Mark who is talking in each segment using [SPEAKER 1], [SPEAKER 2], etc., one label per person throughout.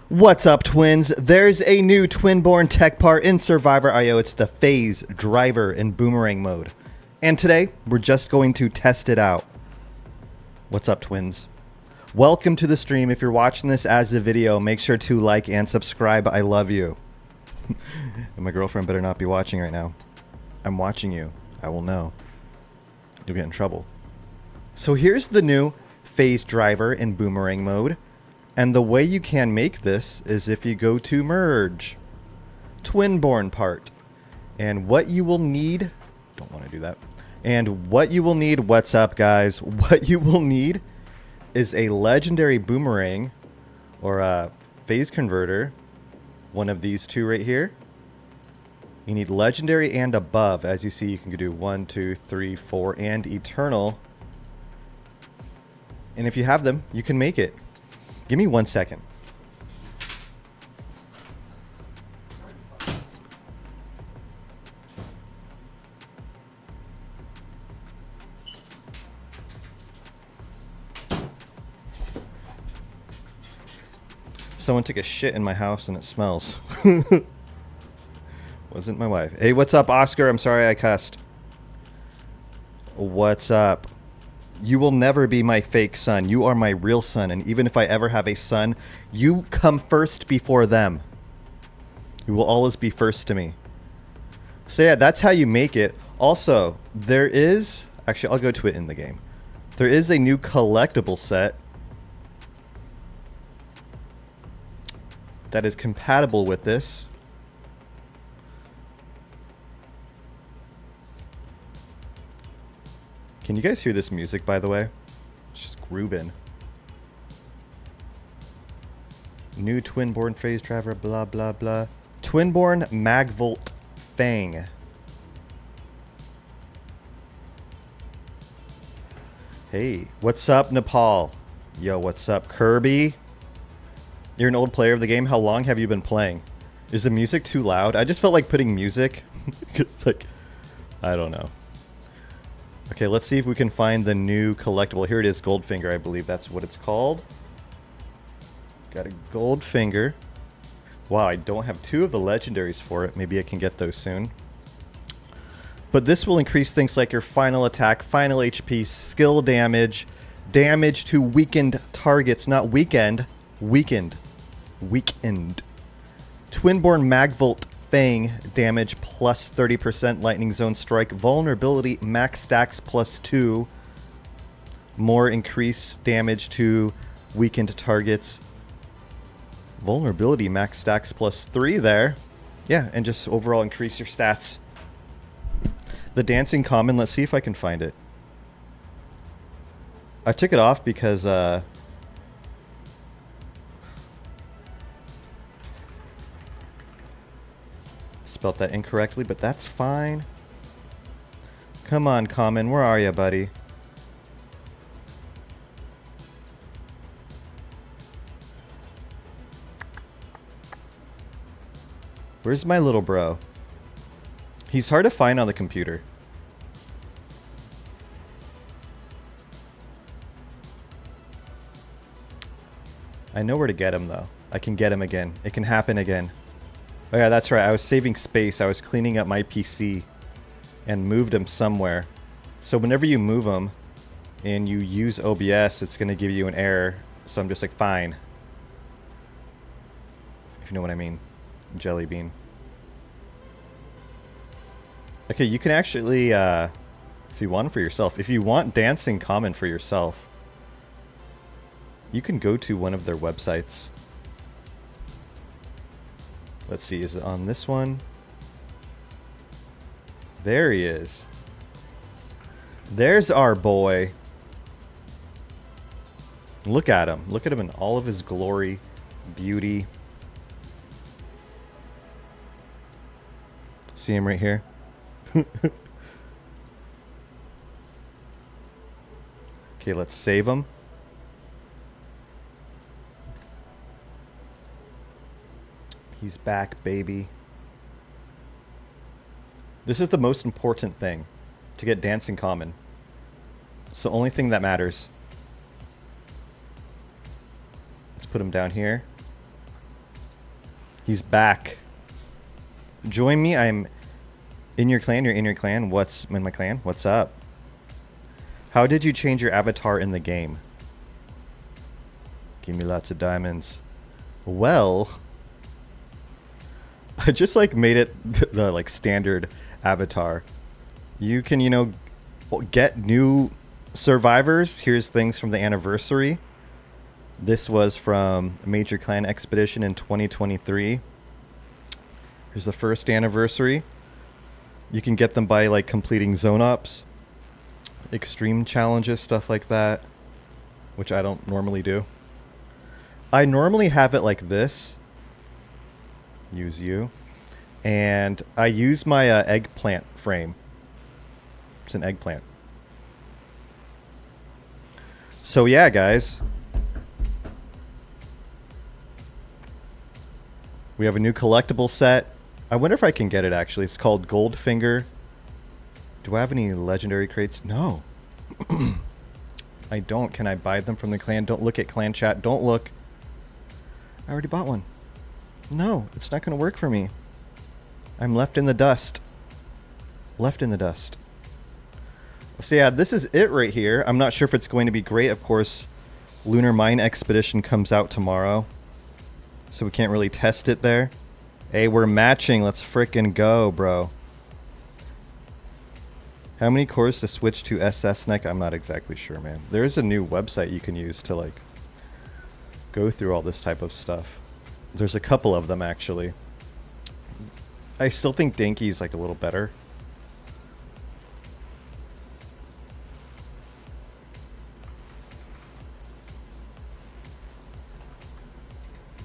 [SPEAKER 1] What's up, twins? There's a new Twinborn Tech part in Survivor.io. It's the Phase Driver in Boomerang Mode. And today, we're just going to test it out. What's up, twins? Welcome to the stream. If you're watching this as a video, make sure to like and subscribe. I love you. And my girlfriend better not be watching right now. I'm watching you. I will know. You'll get in trouble. So here's the new Phase Driver in Boomerang Mode. And the way you can make this is if you go to Merge, Twinborn part. And what you will need, don't want to do that. And what you will need, what's up guys? What you will need is a legendary boomerang or a phase converter. One of these two right here. You need legendary and above. As you see, you can do 1, 2, 3, 4, and eternal. And if you have them, you can make it. Give me 1 second. Someone took a shit in my house and it smells. Wasn't my wife. Hey, what's up, Oscar? I'm sorry I cussed. What's up? You will never be my fake son. You are my real son. And even if I ever have a son, you come first before them. You will always be first to me. So yeah, that's how you make it. Also, there is... Actually, I'll go to it in the game. There is a new collectible set that is compatible with this. Can you guys hear this music, by the way? It's just grooving. New Twinborn phase driver, blah, blah, blah. Twinborn Magvolt Fang. Hey, what's up, Nepal? Yo, what's up, Kirby? You're an old player of the game. How long have you been playing? Is the music too loud? I just felt like putting music. It's like, I don't know. Okay, let's see if we can find the new collectible. Here it is, Goldfinger, I believe that's what it's called. Got a Goldfinger. Wow, I don't have two of the legendaries for it. Maybe I can get those soon. But this will increase things like your final attack, final HP, skill damage, damage to weakened targets, not weekend, weakened. Weakened. Twinborn Magvolt Fang, damage plus 30%, lightning zone strike, vulnerability max stacks plus 2, more increase damage to weakened targets, vulnerability max stacks plus 3 there. Yeah, and just overall increase your stats. The dancing common, let's see if I can find it. I took it off because spelt that incorrectly, but that's fine. Come on, Common, where are you, buddy? Where's my little bro? He's hard to find on the computer. I know where to get him, though. I can get him again. It can happen again. Oh yeah, that's right. I was saving space. I was cleaning up my PC and moved them somewhere. So whenever you move them and you use OBS, it's going to give you an error. So I'm just like, fine. If you know what I mean. Jelly bean. Okay, you can actually, if you want for yourself, if you want dancing common for yourself, you can go to one of their websites. Let's see, is it on this one? There he is. There's our boy. Look at him. Look at him in all of his glory, beauty. See him right here? Okay, let's save him. He's back, baby. This is the most important thing, to get dancing common. It's the only thing that matters. Let's put him down here. He's back. Join me. I'm in your clan. You're in your clan. What's in my clan? What's up? How did you change your avatar in the game? Give me lots of diamonds. Well, I just like made it the like standard avatar. You can, you know, get new survivors. Here's things from the anniversary. This was from Major Clan Expedition in 2023. Here's the first anniversary. You can get them by like completing Xenopets, extreme challenges, stuff like that, which I don't normally do. I normally have it like this. Use you. And I use my eggplant frame. It's an eggplant. So yeah, guys. We have a new collectible set. I wonder if I can get it, actually. It's called Goldfinger. Do I have any legendary crates? No. I don't. Can I buy them from the clan? Don't look at clan chat. Don't look. I already bought one. No, it's not going to work for me. I'm left in the dust. Left in the dust. So yeah, this is it right here. I'm not sure if it's going to be great. Of course, Lunar Mine Expedition comes out tomorrow, so we can't really test it there. Hey, we're matching. Let's frickin' go, bro. How many cores to switch to SS neck? I'm not exactly sure, man. There's a new website you can use to like go through all this type of stuff. There's a couple of them, actually. I still think Dinky's like a little better.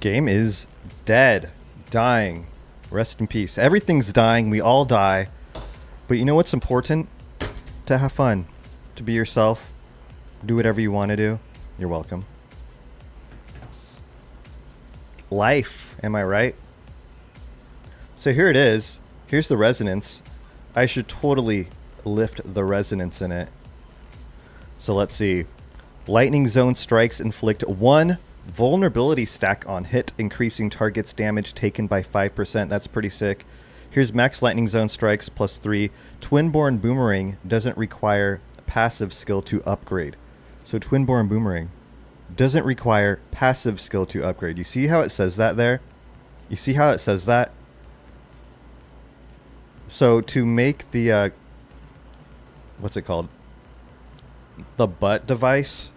[SPEAKER 1] Game is dead. Dying. Rest in peace. Everything's dying. We all die. But you know what's important? To have fun. To be yourself. Do whatever you want to do. You're welcome. Life. Am I right? So here it is. Here's the resonance. I should totally lift the resonance in it. So let's see. Lightning zone strikes inflict 1 vulnerability stack on hit, increasing target's damage taken by 5%. That's pretty sick. Here's max lightning zone strikes plus 3. Twinborn Boomerang doesn't require passive skill to upgrade. So Twinborn Boomerang doesn't require passive skill to upgrade. You see how it says that there? You see how it says that? So to make the what's it called? The butt device,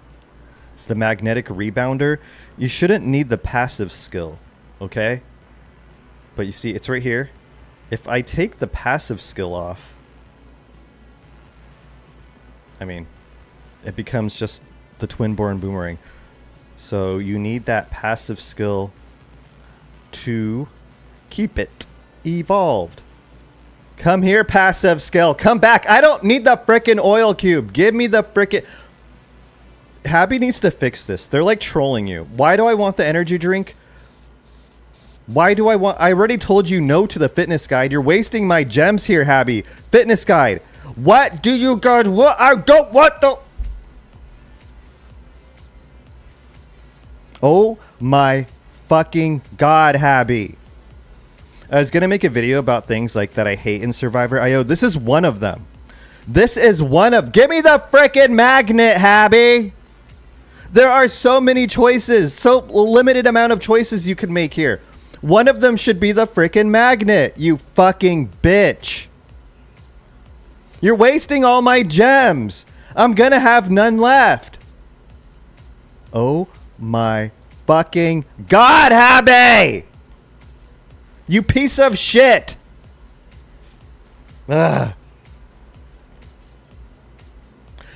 [SPEAKER 1] the magnetic rebounder, you shouldn't need the passive skill, okay? But you see, it's right here. If I take the passive skill off, I mean, it becomes just the Twinborn Boomerang. So you need that passive skill to keep it evolved. Come here, passive skill. Come back. I don't need the frickin' oil cube. Give me the frickin'... Happy needs to fix this. They're like trolling you. Why do I want the energy drink? Why do I want... I already told you no to the fitness guide. You're wasting my gems here, Habby. Fitness guide. What do you guys want? I don't want the... Oh my fucking god, Habby. I was going to make a video about things like that I hate in Survivor IO. This is one of them. This is one of... Give me the frickin' magnet, Habby. There are so many choices. So limited amount of choices you can make here. One of them should be the frickin' magnet, you fucking bitch. You're wasting all my gems. I'm gonna have none left. Oh my fucking god, Habby! You piece of shit! Ugh.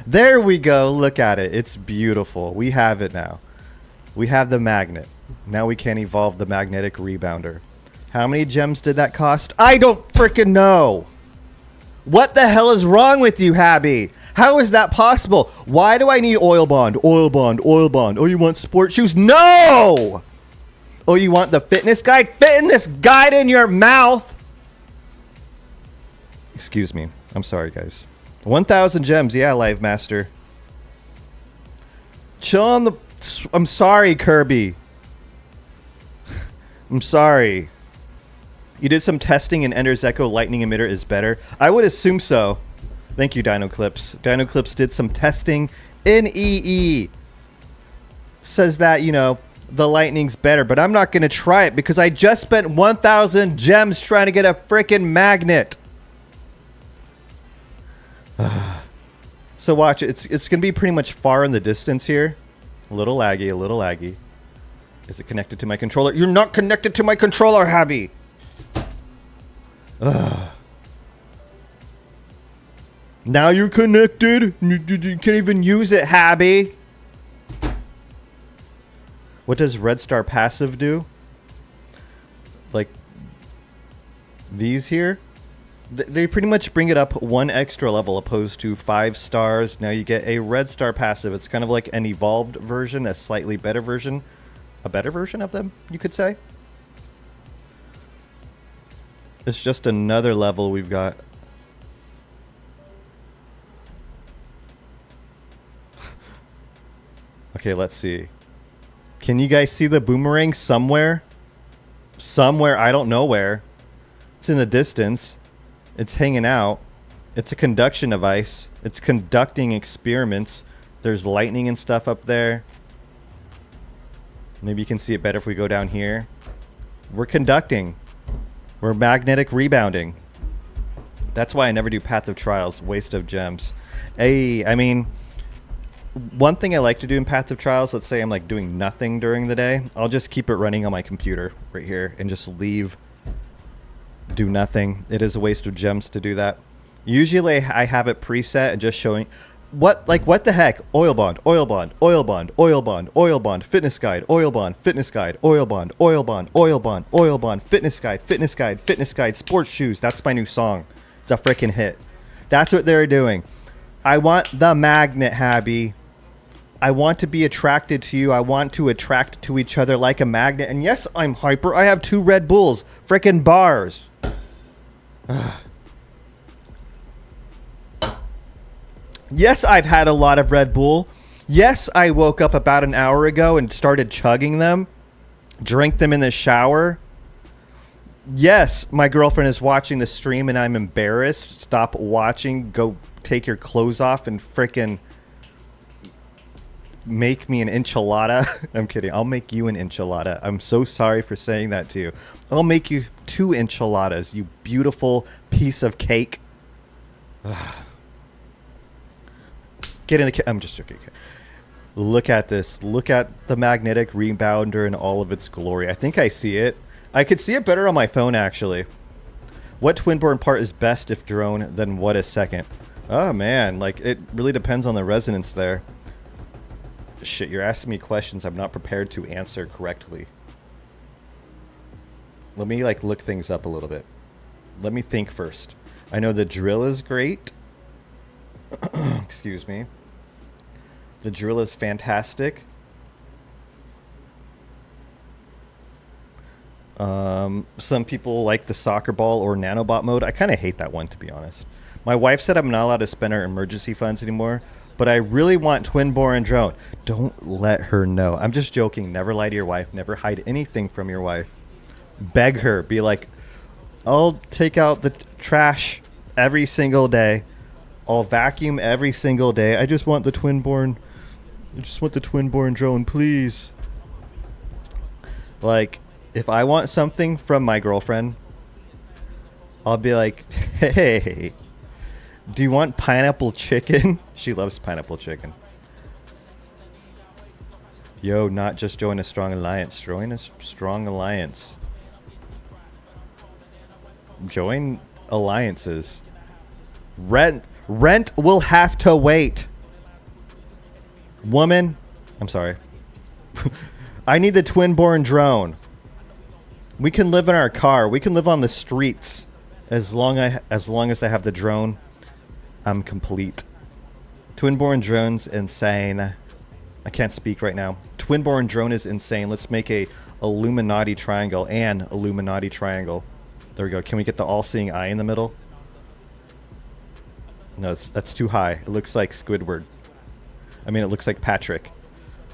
[SPEAKER 1] There we go. Look at it. It's beautiful. We have it now. We have the magnet. Now we can evolve the magnetic rebounder. How many gems did that cost? I don't freaking know. What the hell is wrong with you, Habby? How is that possible? Why do I need oil bond? Oil bond, oil bond. Oh, you want sport shoes? No! Oh, you want the fitness guide? Fit in this guide in your mouth. Excuse me. I'm sorry, guys. 1,000 gems. Yeah, Live Master. Chill on the... I'm sorry, Kirby. I'm sorry. You did some testing and Ender's Echo lightning emitter is better. I would assume so. Thank you, Dino Clips. Dino Clips did some testing in EE. Says that, you know, the lightning's better, but I'm not going to try it because I just spent 1,000 gems trying to get a freaking magnet. So watch, it's going to be pretty much far in the distance here. A little laggy, a little laggy. Is it connected to my controller? You're not connected to my controller, Habby. Ugh. Now you're connected. You can't even use it, Habby. What does Red Star passive do? Like these here? They pretty much bring it up one extra level opposed to 5 stars. Now you get a Red Star passive. It's kind of like an evolved version, a slightly better version. A better version of them, you could say. It's just another level we've got. Okay, let's see. Can you guys see the boomerang somewhere? Somewhere, I don't know where. It's in the distance. It's hanging out. It's a conduction device. It's conducting experiments. There's lightning and stuff up there. Maybe you can see it better if we go down here. We're conducting. We're magnetic rebounding. That's why I never do Path of Trials. Waste of gems. Hey, I mean, one thing I like to do in Path of Trials, let's say I'm like doing nothing during the day, I'll just keep it running on my computer right here and just leave. Do nothing. It is a waste of gems to do that. Usually I have it preset and just showing what the heck? Oil bond, oil bond, oil bond, oil bond, oil bond, fitness guide, oil bond, fitness guide, oil bond, oil bond, oil bond, oil bond, fitness guide, fitness guide, fitness guide, sports shoes. That's my new song. It's a freaking hit. That's what they're doing. I want the magnet, Habby. I want to be attracted to you. I want to attract to each other like a magnet. And yes, I'm hyper. I have 2 Red Bulls. Frickin' bars. Yes, I've had a lot of Red Bull. Yes, I woke up about an hour ago and started chugging them. Drank them in the shower. Yes, my girlfriend is watching the stream and I'm embarrassed. Stop watching. Go take your clothes off and frickin' make me an enchilada. I'm kidding. I'll make you an enchilada. I'm so sorry for saying that to you. I'll make you 2 enchiladas, you beautiful piece of cake. Get in the I'm just joking. Look at this. Look at the magnetic rebounder in all of its glory. I think I see it. I could see it better on my phone, actually. What Twinborn part is best if drone, then what is second? Oh, man. Like, it really depends on the resonance there. Shit, you're asking me questions I'm not prepared to answer correctly. Let me, like, look things up a little bit. Let me think first. I know the drill is great. Excuse me. The drill is fantastic. Some people like the soccer ball or nanobot mode. I kind of hate that one, to be honest. My wife said I'm not allowed to spend our emergency funds anymore, but I really want Twinborn drone. Don't let her know. I'm just joking. Never lie to your wife. Never hide anything from your wife. Beg her. Be like, I'll take out the trash every single day. I'll vacuum every single day. I just want the Twinborn. I just want the Twinborn drone, please. Like, if I want something from my girlfriend, I'll be like, hey, do you want pineapple chicken? She loves pineapple chicken. Yo, not just join a strong alliance. Join a strong alliance. Join alliances. Rent will have to wait. Woman, I'm sorry. I need the Twinborn drone. We can live in our car. We can live on the streets. As long as I have the drone, I'm complete. Twinborn drone's insane. I can't speak right now. Twinborn drone is insane. Let's make a Illuminati triangle and Illuminati triangle. There we go. Can we get the all-seeing eye in the middle? No, that's too high. It looks like Squidward. I mean, it looks like Patrick.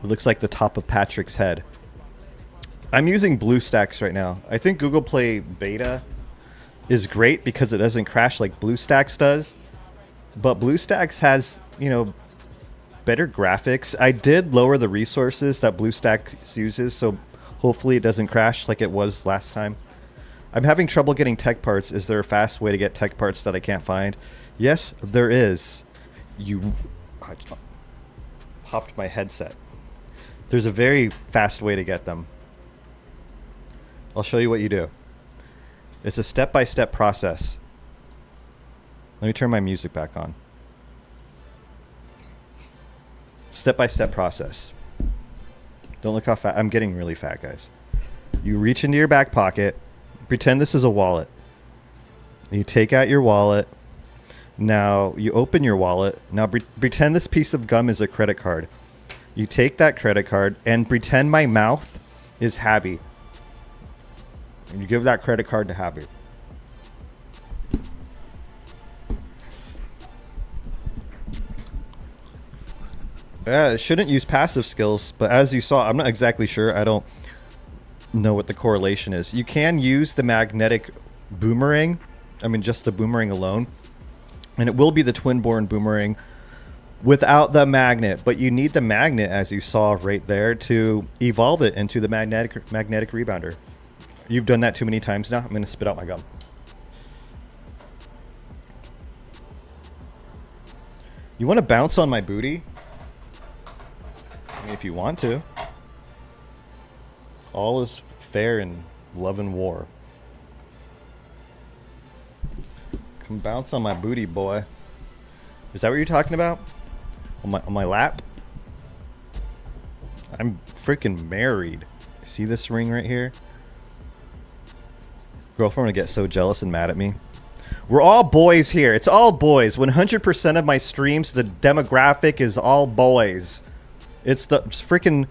[SPEAKER 1] It looks like the top of Patrick's head. I'm using BlueStacks right now. I think Google Play Beta is great because it doesn't crash like BlueStacks does. But BlueStacks has, you know, better graphics. I did lower the resources that BlueStacks uses, so hopefully it doesn't crash like it was last time. I'm having trouble getting tech parts. Is there a fast way to get tech parts that I can't find? Yes, there is. I popped my headset. There's a very fast way to get them. I'll show you what you do. It's a step-by-step process. Let me turn my music back on. Step-by-step process. Don't look how fat. I'm getting really fat, guys. You reach into your back pocket. Pretend this is a wallet. You take out your wallet. Now you open your wallet. Now pretend this piece of gum is a credit card. You take that credit card and pretend my mouth is Happy. And you give that credit card to Happy. Yeah, it shouldn't use passive skills, but as you saw, I'm not exactly sure. I don't know what the correlation is. You can use the magnetic boomerang. I mean, just the boomerang alone. And it will be the Twinborn Boomerang without the magnet. But you need the magnet, as you saw right there, to evolve it into the magnetic rebounder. You've done that too many times now. I'm going to spit out my gum. You want to bounce on my booty? I mean, if you want to. All is fair in love and war. Come bounce on my booty, boy. Is that what you're talking about? On my lap? I'm freaking married. See this ring right here? Girlfriend would get so jealous and mad at me. We're all boys here. It's all boys. 100% of my streams, the demographic is all boys. It's the freaking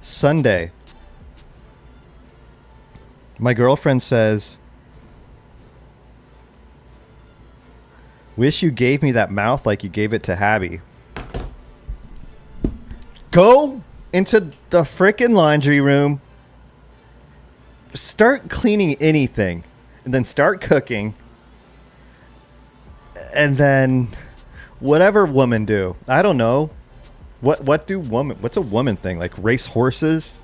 [SPEAKER 1] Sunday. My girlfriend says, wish you gave me that mouth like you gave it to Habby. Go into the freaking laundry room. Start cleaning anything. And then start cooking. And then whatever women do. I don't know. What's a woman thing? Like race horses?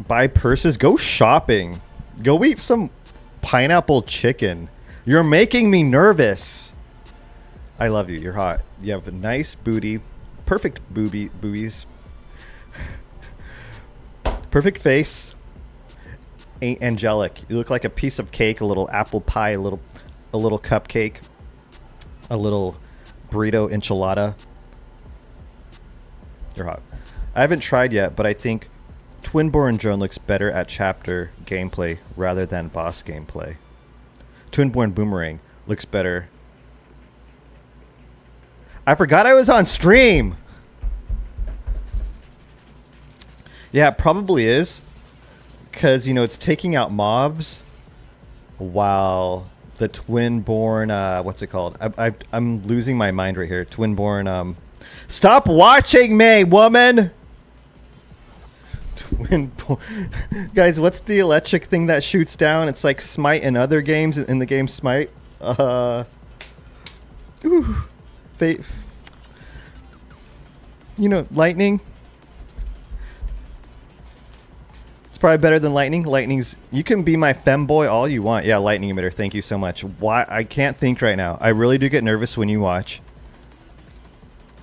[SPEAKER 1] Buy purses? Go shopping. Go eat some pineapple chicken. You're making me nervous. I love you. You're hot. You have a nice booty. Perfect boobies. Perfect face. Ain't angelic. You look like a piece of cake, a little apple pie, a little cupcake, a little burrito enchilada. You're hot. I haven't tried yet, but I think Twinborn Drone looks better at chapter gameplay rather than boss gameplay. Twinborn Boomerang looks better. I forgot I was on stream. Yeah, it probably is. Because, you know, it's taking out mobs while the Twinborn, what's it called? I'm losing my mind right here. Twinborn, stop watching me, woman! Twinborn. Guys, what's the electric thing that shoots down? It's like Smite in other games, in the game Smite. You know, lightning. It's probably better than lightning. Lightning's... You can be my femboy all you want. Yeah, lightning emitter. Thank you so much. Why? I can't think right now. I really do get nervous when you watch.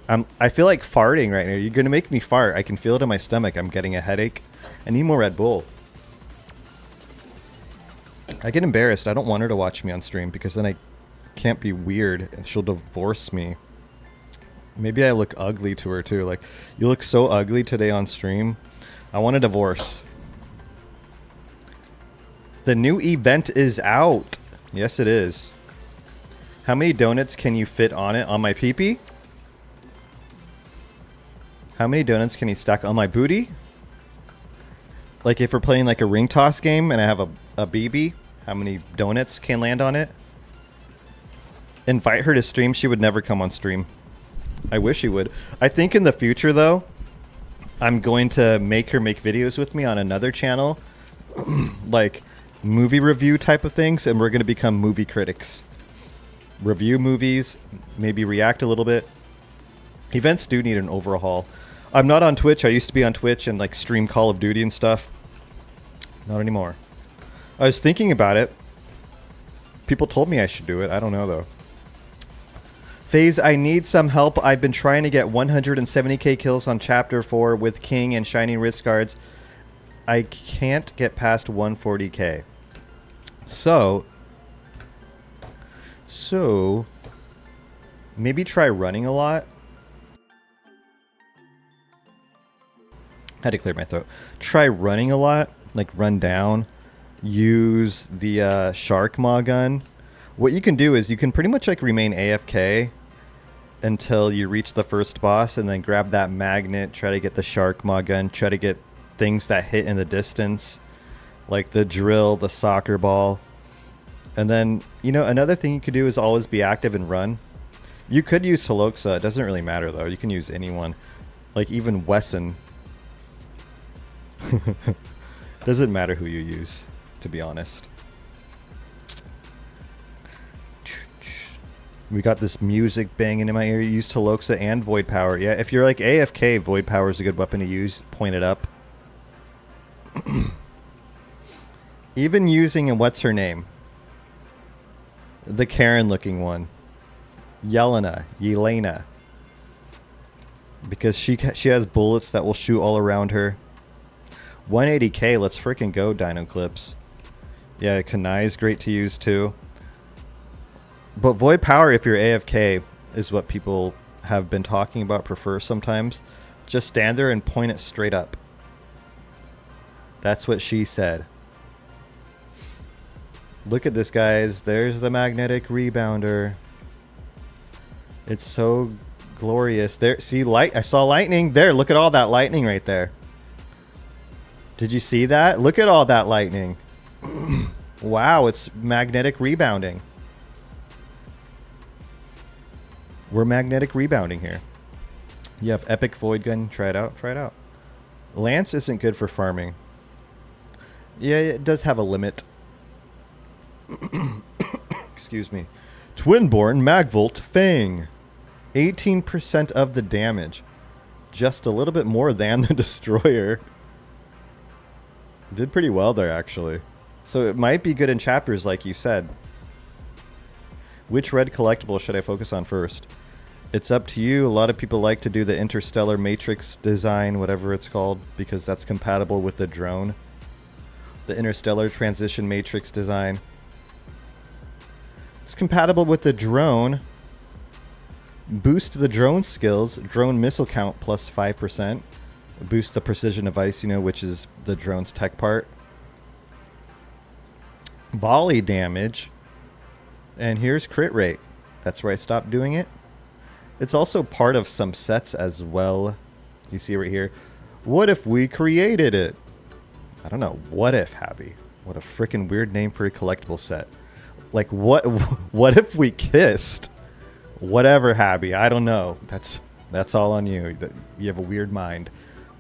[SPEAKER 1] I feel like farting right now. You're going to make me fart. I can feel it in my stomach. I'm getting a headache. I need more Red Bull. I get embarrassed. I don't want her to watch me on stream because then I can't be weird. She'll divorce me. Maybe I look ugly to her too. Like, you look so ugly today on stream. I want a divorce. The new event is out. Yes, it is. How many donuts can you fit on it? On my peepee? How many donuts can you stack on my booty? Like if we're playing like a ring toss game and I have a BB, how many donuts can land on it? Invite her to stream. She would never come on stream. I wish she would. I think in the future though, I'm going to make her make videos with me on another channel, like movie review type of things, and we're going to become movie critics. Review movies, maybe react a little bit. Events do need an overhaul. I'm not on Twitch. I used to be on Twitch and like stream Call of Duty and stuff. Not anymore. I was thinking about it. People told me I should do it. I don't know though. FaZe, I need some help. I've been trying to get 170k kills on Chapter 4 with King and Shining Wrist Guards. I can't get past 140k. So maybe try running a lot. Had to clear my throat. Try running a lot, like run down. Use the shark maw gun. What you can do is you can pretty much like remain AFK until you reach the first boss, and then grab that magnet, try to get the shark maw gun, try to get things that hit in the distance, like the drill, the soccer ball. And then, you know, another thing you could do is always be active and run. You could use Holoxa. It doesn't really matter though. You can use anyone, like even Wesson. Doesn't matter who you use, to be honest. We got this music banging in my ear. You use Toloxa and Void Power. Yeah, if you're like AFK, Void Power is a good weapon to use. Point it up. Even using, and what's her name? The Karen looking one. Yelena. Because she has bullets that will shoot all around her. 180k, let's freaking go, Dino Clips. Yeah, Kanai is great to use too. But Void Power, if you're AFK, is what people have been talking about, prefer sometimes. Just stand there and point it straight up. That's what she said. Look at this, guys. There's the magnetic rebounder. It's so glorious. There, see, light. I saw lightning. There, look at all that lightning right there. Did you see that? Look at all that lightning. Wow, it's magnetic rebounding. We're magnetic rebounding here. You have Epic Void Gun. Try it out. Try it out. Lance isn't good for farming. Yeah, it does have a limit. Excuse me. Twinborn Magvolt Fang. 18% of the damage. Just a little bit more than the Destroyer. Did pretty well there, actually. So it might be good in chapters, like you said. Which red collectible should I focus on first? It's up to you. A lot of people like to do the interstellar matrix design, whatever it's called, because that's compatible with the drone. The interstellar transition matrix design. It's compatible with the drone. Boost the drone skills. Drone missile count plus 5%. Boost the precision device, you know, which is the drone's tech part. Volley damage. And here's crit rate. That's where I stopped doing it. It's also part of some sets as well. You see right here. What if we created it? I don't know. What if, Happy? What a freaking weird name for a collectible set. Like, what if we kissed? Whatever, Happy. I don't know. That's all on you. You have a weird mind.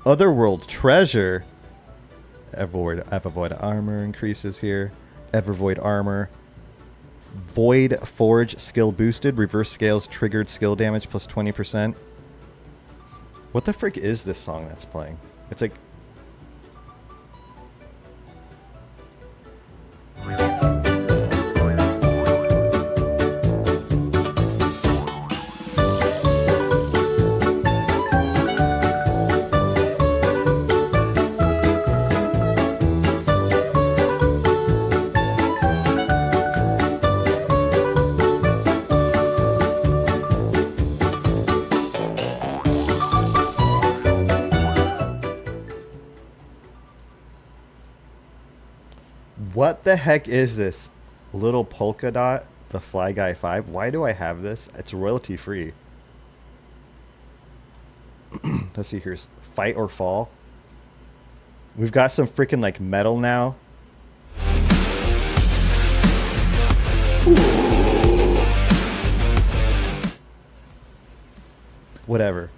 [SPEAKER 1] Otherworld treasure. Evervoid armor increases here. Evervoid armor. Void Forge skill boosted. Reverse scales triggered skill damage plus 20%. What the frick is this song that's playing? It's like... What the heck is this? Little polka dot, the Fly Guy 5. Why do I have this? It's royalty free. Let's see, here's Fight or Fall. We've got some freaking like metal now. Whatever.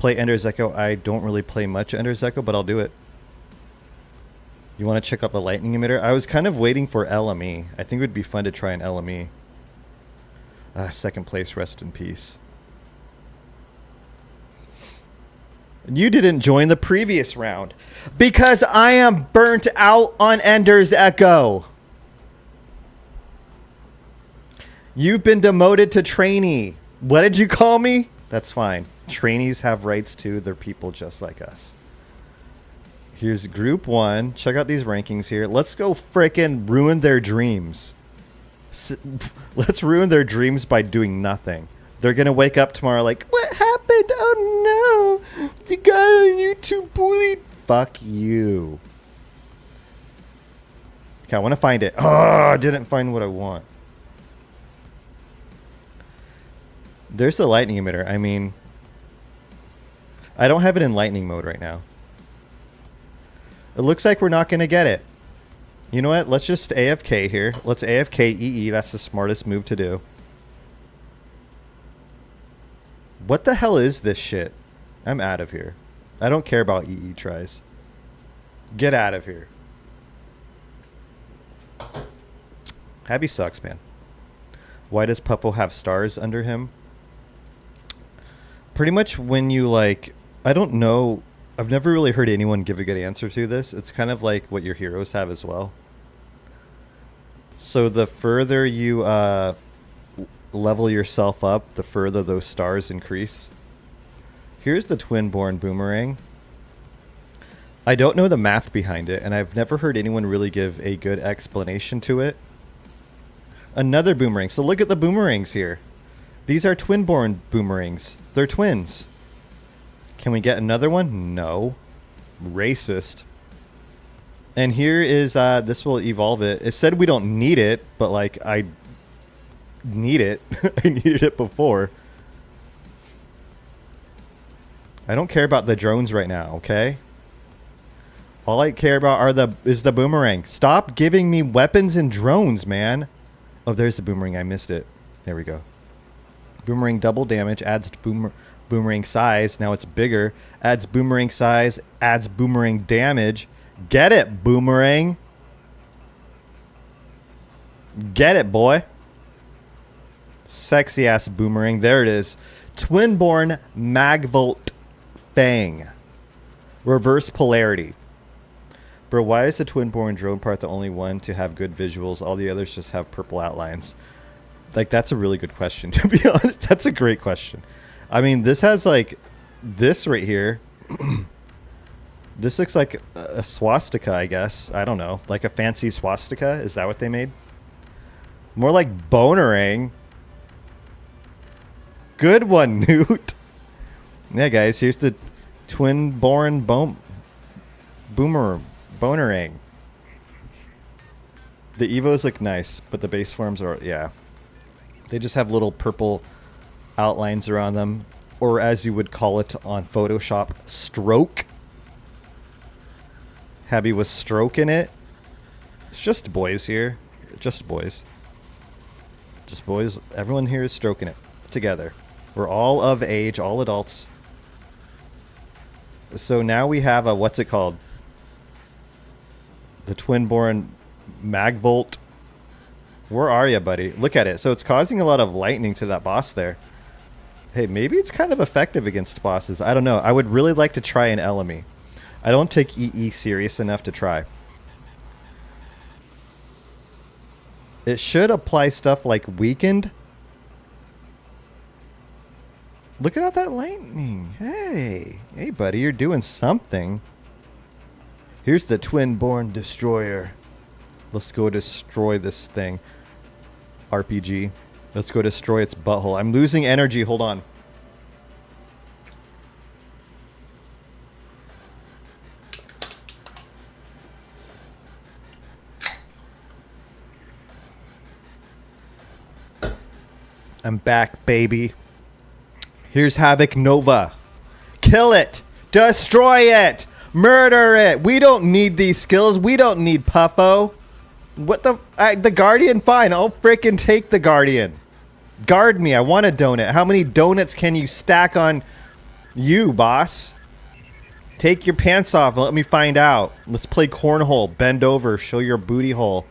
[SPEAKER 1] Play Ender's Echo. I don't really play much Ender's Echo, but I'll do it. You want to check out the lightning emitter? I was kind of waiting for LME. I think it would be fun to try an LME. Second place, rest in peace. You didn't join the previous round because I am burnt out on Ender's Echo. You've been demoted to trainee. What did you call me? That's fine. Trainees have rights too. They're people just like us. Here's group 1. Check out these rankings here. Let's go frickin' ruin their dreams. Let's ruin their dreams by doing nothing. They're going to wake up tomorrow like, what happened? Oh no. The guy on YouTube bullied. Fuck you. Okay, I want to find it. Oh, I didn't find what I want. There's the lightning emitter. I mean, I don't have it in lightning mode right now. It looks like we're not going to get it. You know what? Let's just AFK here. Let's AFK EE. That's the smartest move to do. What the hell is this shit? I'm out of here. I don't care about EE tries. Get out of here. Happy sucks, man. Why does Puffo have stars under him? Pretty much when you like... I don't know... I've never really heard anyone give a good answer to this. It's kind of like what your heroes have as well. So the further you level yourself up, the further those stars increase. Here's the Twinborn Boomerang. I don't know the math behind it, and I've never heard anyone really give a good explanation to it. Another boomerang. So look at the boomerangs here. These are Twinborn Boomerangs. They're twins. Can we get another one? No. Racist. And here is, this will evolve it. It said we don't need it, but like, I need it. I needed it before. I don't care about the drones right now, okay? All I care about is the boomerang. Stop giving me weapons and drones, man. Oh, there's the boomerang. I missed it. There we go. Boomerang double damage, adds boomerang size. Now it's bigger. Adds boomerang size, adds boomerang damage. Get it, boomerang. Get it, boy. Sexy ass boomerang. There it is. Twinborn Magvolt Fang. Reverse polarity. Bro, why is the Twinborn drone part the only one to have good visuals? All the others just have purple outlines. Like, that's a really good question, to be honest. That's a great question. I mean, this has, like, this right here. This looks like a swastika, I guess. I don't know. Like a fancy swastika? Is that what they made? More like Boomerang. Good one, Newt. Yeah, guys, here's the Twinborn Boomerang. The Evos look nice, but the base forms are, yeah. They just have little purple outlines around them, or as you would call it on Photoshop, stroke. Habby was stroking it. It's just boys here. Just boys. Just boys. Everyone here is stroking it together. We're all of age, all adults. So now we have a, what's it called? The Twinborn Magvolt. Where are you, buddy? Look at it. So it's causing a lot of lightning to that boss there. Hey, maybe it's kind of effective against bosses. I don't know. I would really like to try an LME. I don't take EE serious enough to try. It should apply stuff like weakened. Look at all that lightning. Hey. Hey, buddy. You're doing something. Here's the Twinborn Destroyer. Let's go destroy this thing. RPG. Let's go destroy its butthole. I'm losing energy. Hold on. I'm back, baby. Here's Havoc Nova. Kill it. Destroy it. Murder it. We don't need these skills. We don't need Puffo. What the Guardian? Fine, I'll frickin' take the Guardian. Guard me. I want a donut. How many donuts can you stack on You, boss. Take your pants off and let me find out. Let's play cornhole. Bend over. Show your booty hole.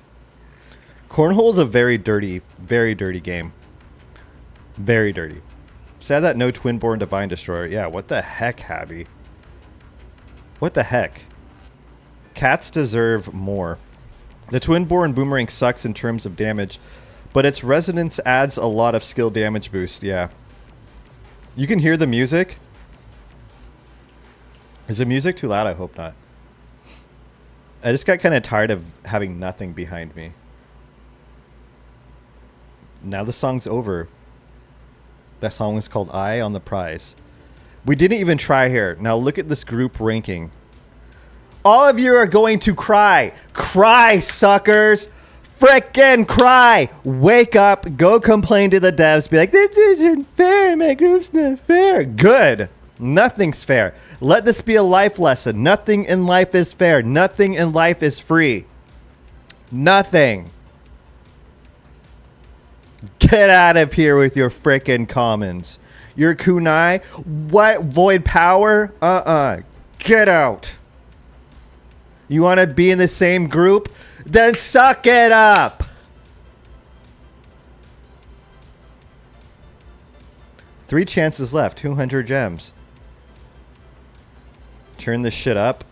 [SPEAKER 1] Cornhole is a very dirty game. Very dirty. Sad that no Twinborn Divine Destroyer. Yeah, what the heck, Habby? What the heck? Cats deserve more. The Twinborn Boomerang sucks in terms of damage, but its resonance adds a lot of skill damage boost, yeah. You can hear the music. Is the music too loud? I hope not. I just got kind of tired of having nothing behind me. Now the song's over. That song is called Eye on the Prize. We didn't even try here. Now look at this group ranking. All of you are going to cry. Cry, suckers. Frickin' cry. Wake up. Go complain to the devs. Be like, this isn't fair. My group's not fair. Good. Nothing's fair. Let this be a life lesson. Nothing in life is fair. Nothing in life is free. Nothing. Get out of here with your frickin' commons. Your kunai? What? Void power? Get out. You want to be in the same group? Then suck it up. Three chances left. 200 gems. Turn this shit up.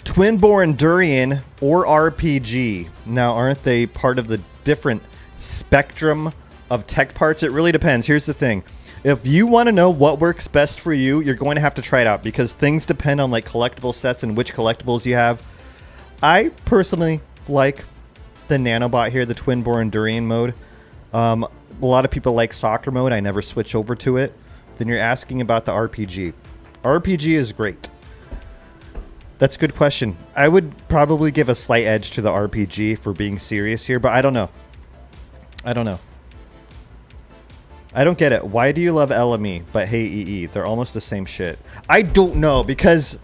[SPEAKER 1] Twinborn Durian or RPG. Now, aren't they part of the different spectrum of tech parts? It really depends. Here's the thing. If you want to know what works best for you, you're going to have to try it out because things depend on like collectible sets and which collectibles you have. I personally like the nanobot here, the Twinborn Durian mode. A lot of people like soccer mode. I never switch over to it. Then you're asking about the RPG. RPG is great. That's a good question. I would probably give a slight edge to the RPG for being serious here, but I don't know. I don't know. I don't get it. Why do you love LME but hate EE? They're almost the same shit. I don't know because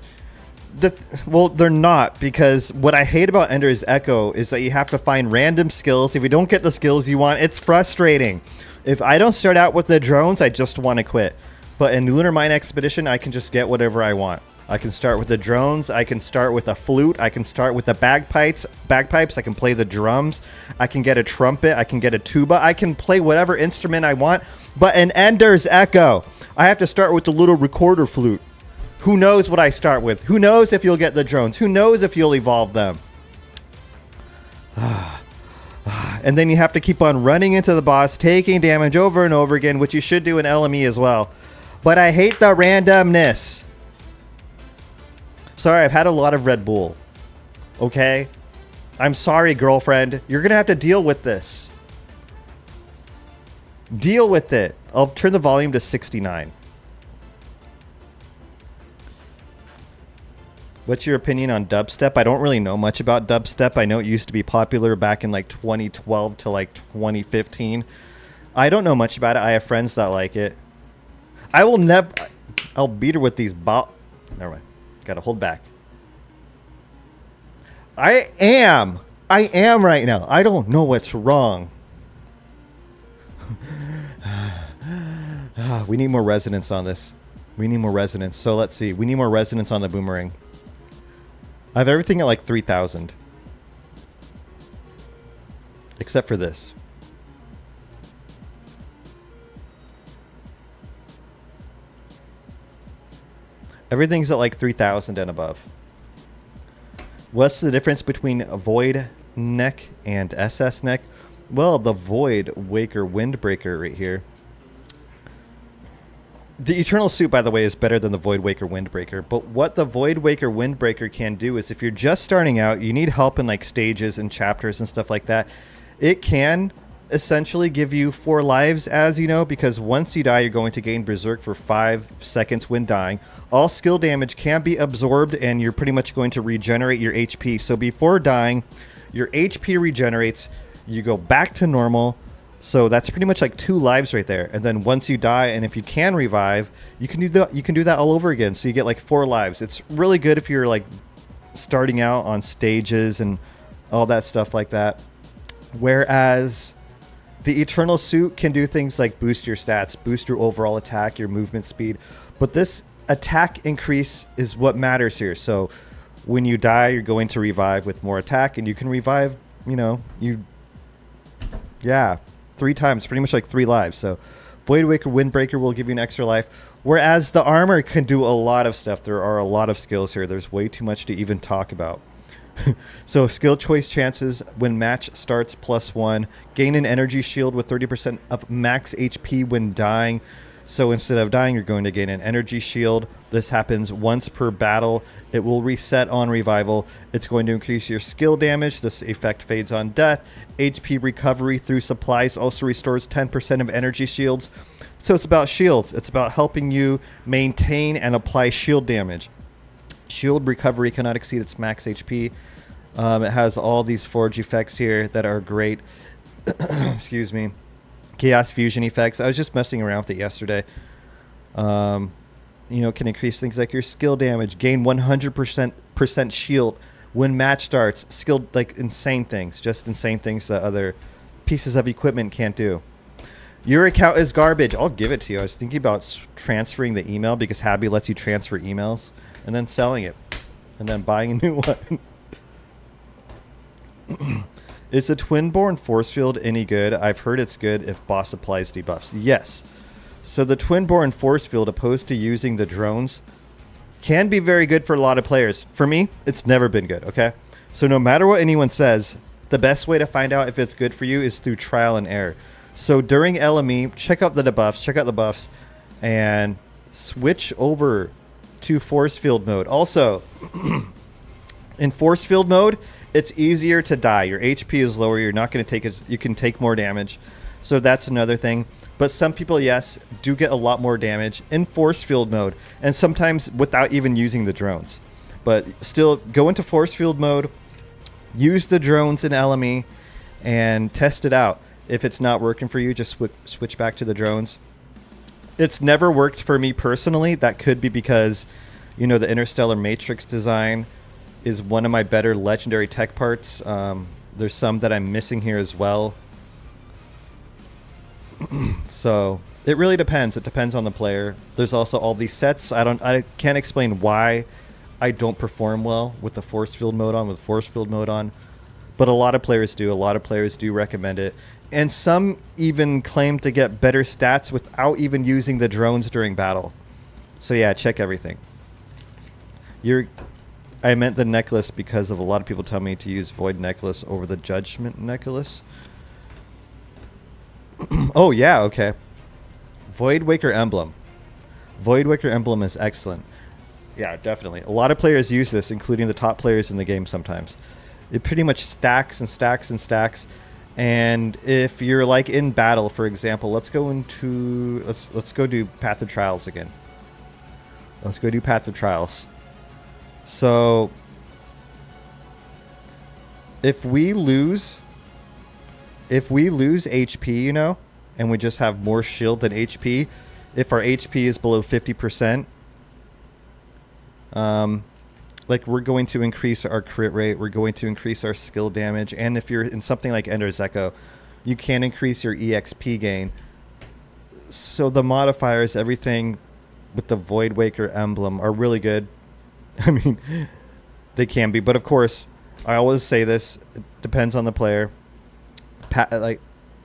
[SPEAKER 1] well, they're not, because what I hate about Ender's Echo is that you have to find random skills. If you don't get the skills you want, it's frustrating. If I don't start out with the drones, I just want to quit. But in Lunar Mine Expedition, I can just get whatever I want. I can start with the drones. I can start with a flute. I can start with the bagpipes. I can play the drums. I can get a trumpet. I can get a tuba. I can play whatever instrument I want. But in Ender's Echo, I have to start with the little recorder flute. Who knows what I start with? Who knows if you'll get the drones? Who knows if you'll evolve them? And then you have to keep on running into the boss, taking damage over and over again, which you should do in LME as well. But I hate the randomness. Sorry, I've had a lot of Red Bull. Okay? I'm sorry, girlfriend. You're going to have to deal with this. Deal with it. I'll turn the volume to 69. What's your opinion on dubstep? I don't really know much about dubstep. I know it used to be popular back in like 2012 to like 2015. I don't know much about it. I have friends that like it. I will never... I'll beat her with these Never mind. Gotta hold back. I am right now. I don't know what's wrong. We need more resonance on this. We need more resonance. So let's see. We need more resonance on the boomerang. I have everything at like 3,000. Except for this. Everything's at like 3,000 and above. What's the difference between a Void Neck and SS Neck? Well, the Void Waker Windbreaker right here. The Eternal Suit, by the way, is better than the Void Waker Windbreaker. But what the Void Waker Windbreaker can do is if you're just starting out, you need help in like stages and chapters and stuff like that. It can essentially give you 4 lives, as you know, because once you die, you're going to gain Berserk for 5 seconds when dying. All skill damage can be absorbed, and you're pretty much going to regenerate your HP. So before dying, your HP regenerates, you go back to normal. So that's pretty much like 2 lives right there. And then once you die, and if you can revive, you can do that all over again. So you get like 4 lives. It's really good if you're like starting out on stages and all that stuff like that. Whereas The Eternal Suit can do things like boost your stats, boost your overall attack, your movement speed. But this attack increase is what matters here. So when you die, you're going to revive with more attack, and you can revive, yeah, 3 times, pretty much like 3 lives. So Voidwaker Windbreaker will give you an extra life, whereas the armor can do a lot of stuff. There are a lot of skills here. There's way too much to even talk about. So skill choice chances when match starts +1. Gain an energy shield with 30% of max HP when dying. So instead of dying, you're going to gain an energy shield. This happens once per battle. It will reset on revival. It's going to increase your skill damage. This effect fades on death. HP recovery through supplies also restores 10% of energy shields. So it's about shields. It's about helping you maintain and apply shield damage. Shield recovery cannot exceed its max HP. It has all these forge effects here that are great. Excuse me. Chaos fusion effects. I was just messing around with it yesterday. Can increase things like your skill damage. Gain 100% shield when match starts. Skill, like insane things. Just insane things that other pieces of equipment can't do. Your account is garbage. I'll give it to you. I was thinking about transferring the email because Happy lets you transfer emails. And then selling it. And then buying a new one. Is the Twinborn force field any good? I've heard it's good if boss applies debuffs. Yes. So the Twinborn force field, opposed to using the drones, can be very good for a lot of players. For me, it's never been good, okay? So no matter what anyone says, the best way to find out if it's good for you is through trial and error. So during LME, check out the debuffs, check out the buffs, and switch over to force field mode. Also, in force field mode, it's easier to die. Your HP is lower. You're not going to take you can take more damage. So that's another thing. But some people, yes, do get a lot more damage in force field mode, and sometimes without even using the drones. But still, go into force field mode, use the drones in LME, and test it out. If it's not working for you, just switch back to the drones. It's never worked for me personally. That could be because, the Interstellar Matrix design is one of my better legendary tech parts. There's some that I'm missing here as well. So it really depends. It depends on the player. There's also all these sets. I can't explain why I don't perform well with the force field mode on, but a lot of players do. A lot of players do recommend it. And some even claim to get better stats without even using the drones during battle. So yeah, check everything. I meant the necklace because of a lot of people tell me to use Void Necklace over the Judgment Necklace. Oh yeah, okay. Voidwaker Emblem. Voidwaker Emblem is excellent. Yeah, definitely. A lot of players use this, including the top players in the game sometimes. It pretty much stacks and stacks and stacks. And if you're like in battle, for example, let's go do Path of Trials again. Let's go do Path of Trials. So if we lose HP, and we just have more shield than HP, if our HP is below 50%, like we're going to increase our crit rate, we're going to increase our skill damage, and if you're in something like Ender's Echo, you can increase your EXP gain. So the modifiers, everything with the Voidwaker emblem are really good. I mean, they can be, but of course, I always say this, it depends on the player. Like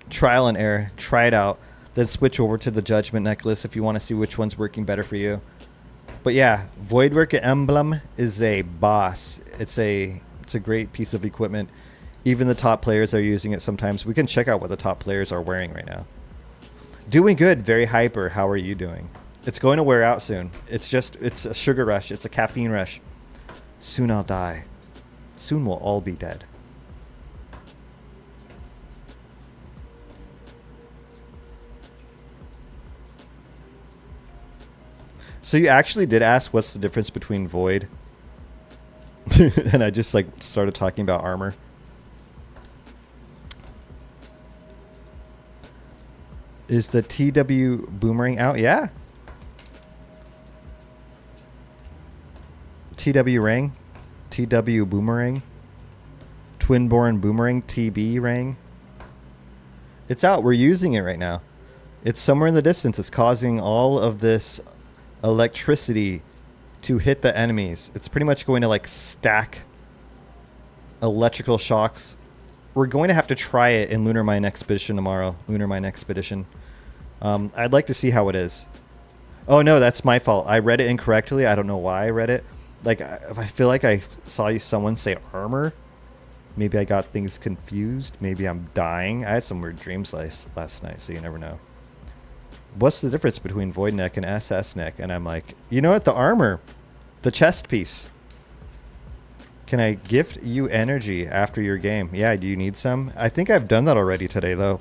[SPEAKER 1] trial and error, try it out, then switch over to the Judgment Necklace if you want to see which one's working better for you. But yeah, Voidwaker Emblem is a boss. It's a great piece of equipment. Even the top players are using it sometimes. We can check out what the top players are wearing right now. Doing good, very hyper. How are you doing? It's going to wear out soon. It's a sugar rush. It's a caffeine rush. Soon I'll die. Soon we'll all be dead. So you actually did ask what's the difference between Void? And I just started talking about armor. Is the TW Boomerang out? Yeah. TW Rang. TW Boomerang. Twinborn Boomerang. TB Rang. It's out. We're using it right now. It's somewhere in the distance. It's causing all of this electricity to hit the enemies. It's pretty much going to like stack electrical shocks. We're going to have to try it in Lunar Mine Expedition tomorrow. Lunar Mine Expedition. I'd like to see how it is. Oh no, that's my fault. I read it incorrectly. I don't know why I read it. Like, I feel like I saw someone say armor. Maybe I got things confused. Maybe I'm dying. I had some weird dreams last night, so you never know. What's the difference between Void Neck and SS Neck? And I'm like, you know what? The armor. The chest piece. Can I gift you energy after your game? Yeah, do you need some? I think I've done that already today, though.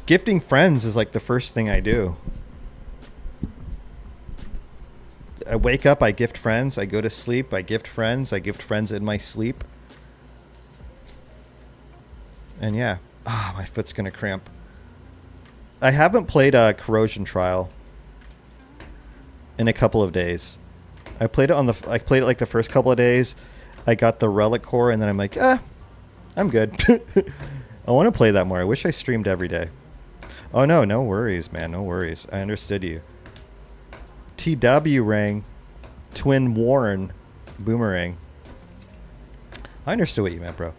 [SPEAKER 1] Gifting friends is like the first thing I do. I wake up, I gift friends. I go to sleep, I gift friends. I gift friends in my sleep. And yeah. Ah, my foot's going to cramp. I haven't played a Corrosion Trial in a couple of days. I played it like the first couple of days. I got the Relic Core, and then I'm like, I'm good. I want to play that more. I wish I streamed every day. Oh no, no worries, man, no worries. I understood you. TW rang, Twinborn Boomerang. I understood what you meant, bro.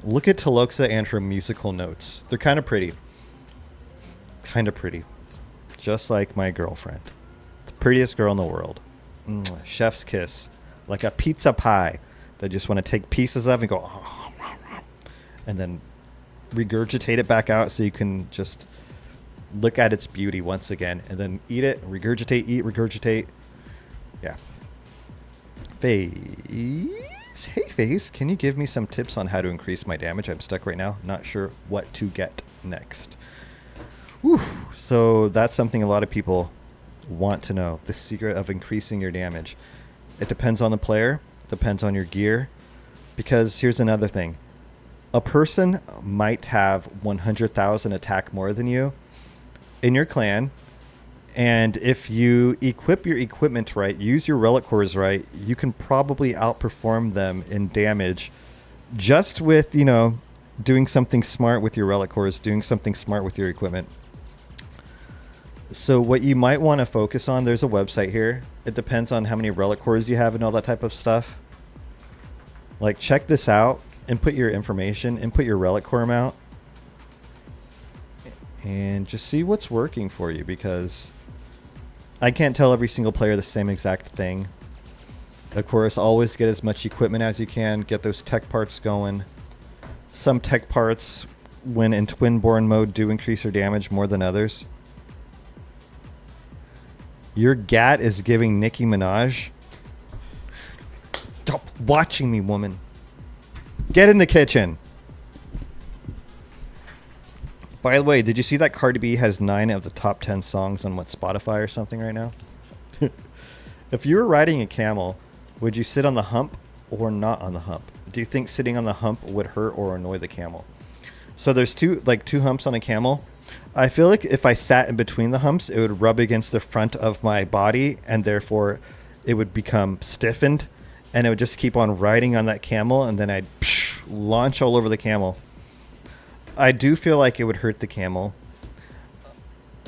[SPEAKER 1] Look at Taloxa and her musical notes. They're kind of pretty. Kind of pretty. Just like my girlfriend. The prettiest girl in the world. Chef's kiss. Like a pizza pie that just want to take pieces of and go... and then regurgitate it back out so you can just look at its beauty once again. And then eat it. Regurgitate, eat, regurgitate. Yeah. FaZe. Hey, FaZe. Can you give me some tips on how to increase my damage? I'm stuck right now. Not sure what to get next. Whew. So that's something a lot of people want to know. The secret of increasing your damage. It depends on the player. Depends on your gear. Because here's another thing. A person might have 100,000 attack more than you in your clan. And if you equip your equipment right, use your relic cores right, you can probably outperform them in damage just with, you know, doing something smart with your relic cores, doing something smart with your equipment. So what you might want to focus on, there's a website here. It depends on how many relic cores you have and all that type of stuff. Like, check this out, input your information, input your relic core amount, and just see what's working for you, because I can't tell every single player the same exact thing. Of course, always get as much equipment as you can, get those tech parts going. Some tech parts, when in Twinborn mode, do increase your damage more than others. Your gat is giving Nicki Minaj. Stop watching me, woman. Get in the kitchen. By the way, did you see that Cardi B has 9 of the top 10 songs on what, Spotify or something right now? If you were riding a camel, would you sit on the hump or not on the hump? Do you think sitting on the hump would hurt or annoy the camel? So there's two humps on a camel. I feel like if I sat in between the humps, it would rub against the front of my body, and therefore it would become stiffened, and it would just keep on riding on that camel, and then I'd launch all over the camel. I do feel like it would hurt the camel.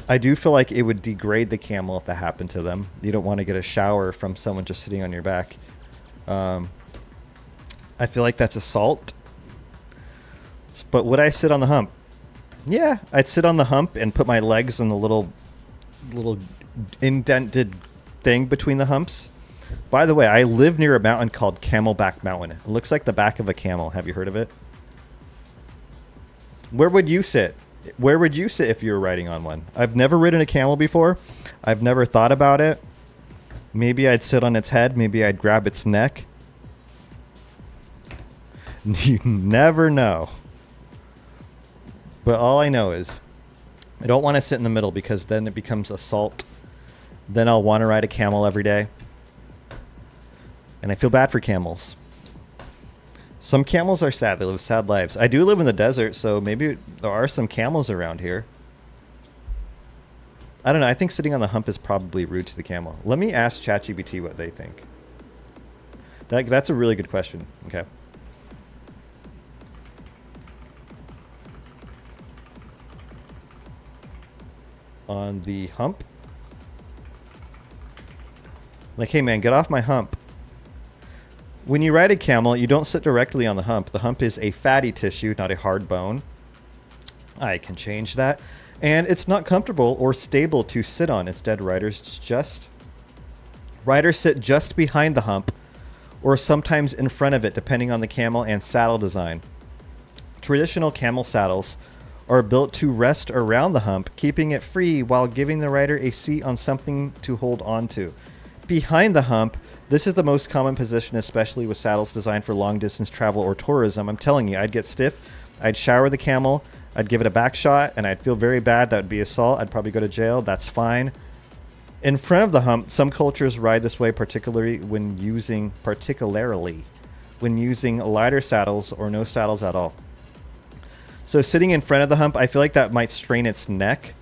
[SPEAKER 1] I do feel like it would degrade the camel if that happened to them. You don't want to get a shower from someone just sitting on your back. I feel like that's assault. But would I sit on the hump? Yeah, I'd sit on the hump and put my legs in the little indented thing between the humps. By the way, I live near a mountain called Camelback Mountain. It looks like the back of a camel. Have you heard of it? Where would you sit? Where would you sit if you were riding on one? I've never ridden a camel before. I've never thought about it. Maybe I'd sit on its head. Maybe I'd grab its neck. You never know. But all I know is I don't want to sit in the middle, because then it becomes assault. Then I'll want to ride a camel every day. And I feel bad for camels. Some camels are sad. They live sad lives. I do live in the desert, so maybe there are some camels around here. I don't know. I think sitting on the hump is probably rude to the camel. Let me ask ChatGPT what they think. That's a really good question. Okay. on the hump. Like, hey man, get off my hump. When you ride a camel, you don't sit directly on the hump. The hump is a fatty tissue, not a hard bone. I can change that. And it's not comfortable or stable to sit on. Instead, riders sit just behind the hump or sometimes in front of it, depending on the camel and saddle design. Traditional camel saddles are built to rest around the hump, keeping it free while giving the rider a seat on something to hold on to. Behind the hump, this is the most common position, especially with saddles designed for long distance travel or tourism. I'm telling you, I'd get stiff, I'd shower the camel, I'd give it a back shot, and I'd feel very bad. That would be assault. I'd probably go to jail. That's fine. In front of the hump, some cultures ride this way, particularly when using lighter saddles or no saddles at all. So sitting in front of the hump, I feel like that might strain its neck.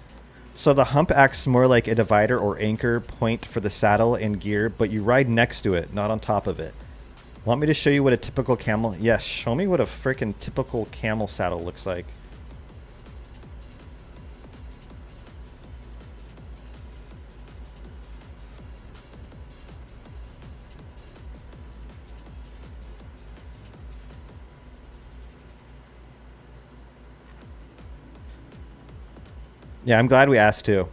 [SPEAKER 1] So the hump acts more like a divider or anchor point for the saddle and gear, but you ride next to it, not on top of it. Want me to show you what a typical camel... Yes, show me what a freaking typical camel saddle looks like. Yeah, I'm glad we asked too.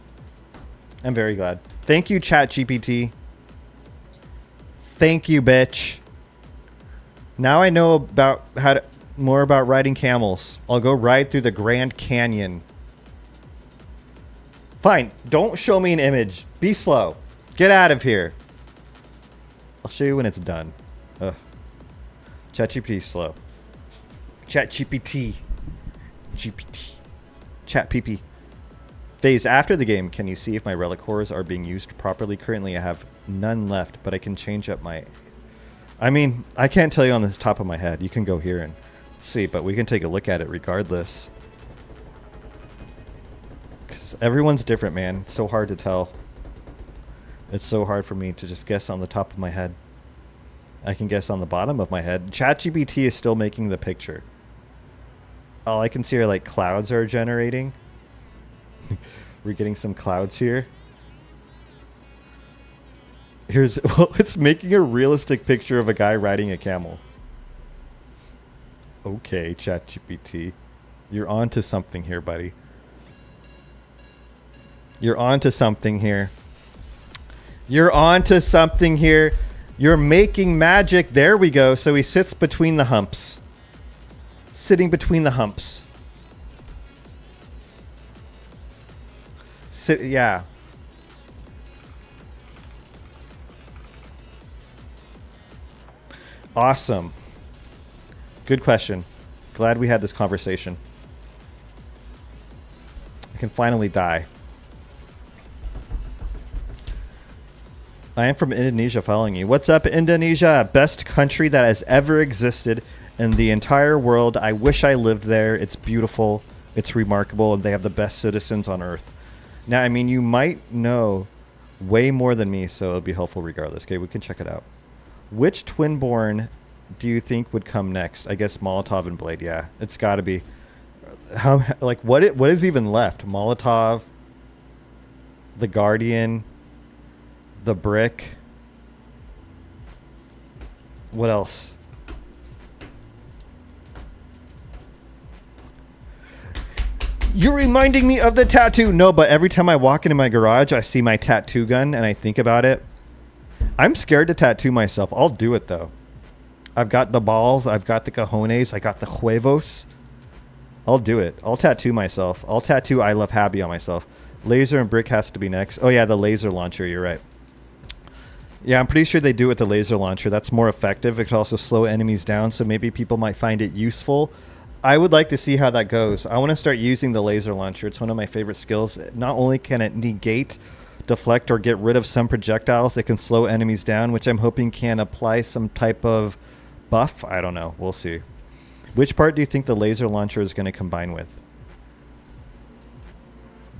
[SPEAKER 1] I'm very glad. Thank you, ChatGPT. Thank you, bitch. Now I know about more about riding camels. I'll go ride through the Grand Canyon. Fine, don't show me an image. Be slow. Get out of here. I'll show you when it's done. Ugh. ChatGPT slow. ChatGPT. GPT. ChatPP. Phase after the game, can you see if my relic cores are being used properly? Currently, I have none left, but I can change up my... I mean, I can't tell you on the top of my head. You can go here and see, but we can take a look at it regardless. Because everyone's different, man. It's so hard to tell. It's so hard for me to just guess on the top of my head. I can guess on the bottom of my head. ChatGPT is still making the picture. All I can see are like clouds are generating. We're getting some clouds here. Here's, well, it's making a realistic picture of a guy riding a camel. Okay, ChatGPT. You're on to something here, buddy. You're on to something here. You're on to something here. You're making magic. There we go. So he sits between the humps. Sitting between the humps. Yeah. Awesome. Good question. Glad we had this conversation. I can finally die. I am from Indonesia following you. What's up, Indonesia? Best country that has ever existed in the entire world. I wish I lived there. It's beautiful. It's remarkable. And they have the best citizens on earth. Now, I mean, you might know way more than me, so it'll be helpful regardless. Okay, we can check it out. Which Twinborn do you think would come next? I guess Molotov and Blade. Yeah, it's got to be. How, like, what is even left? Molotov, the Guardian, the Brick. What else? You're reminding me of the tattoo. No, but every time I walk into my garage, I see my tattoo gun and I think about it. I'm scared to tattoo myself. I'll do it though. I've got the balls. I've got the cojones. I got the huevos. I'll do it. I'll tattoo myself. I'll tattoo I Love Happy on myself. Laser and Brick has to be next. Oh yeah, the laser launcher. You're right. Yeah, I'm pretty sure they do it with the laser launcher. That's more effective. It could also slow enemies down, so maybe people might find it useful. I would like to see how that goes. I want to start using the laser launcher. It's one of my favorite skills. Not only can it negate, deflect, or get rid of some projectiles, it can slow enemies down, which I'm hoping can apply some type of buff. I don't know. We'll see. Which part do you think the laser launcher is going to combine with?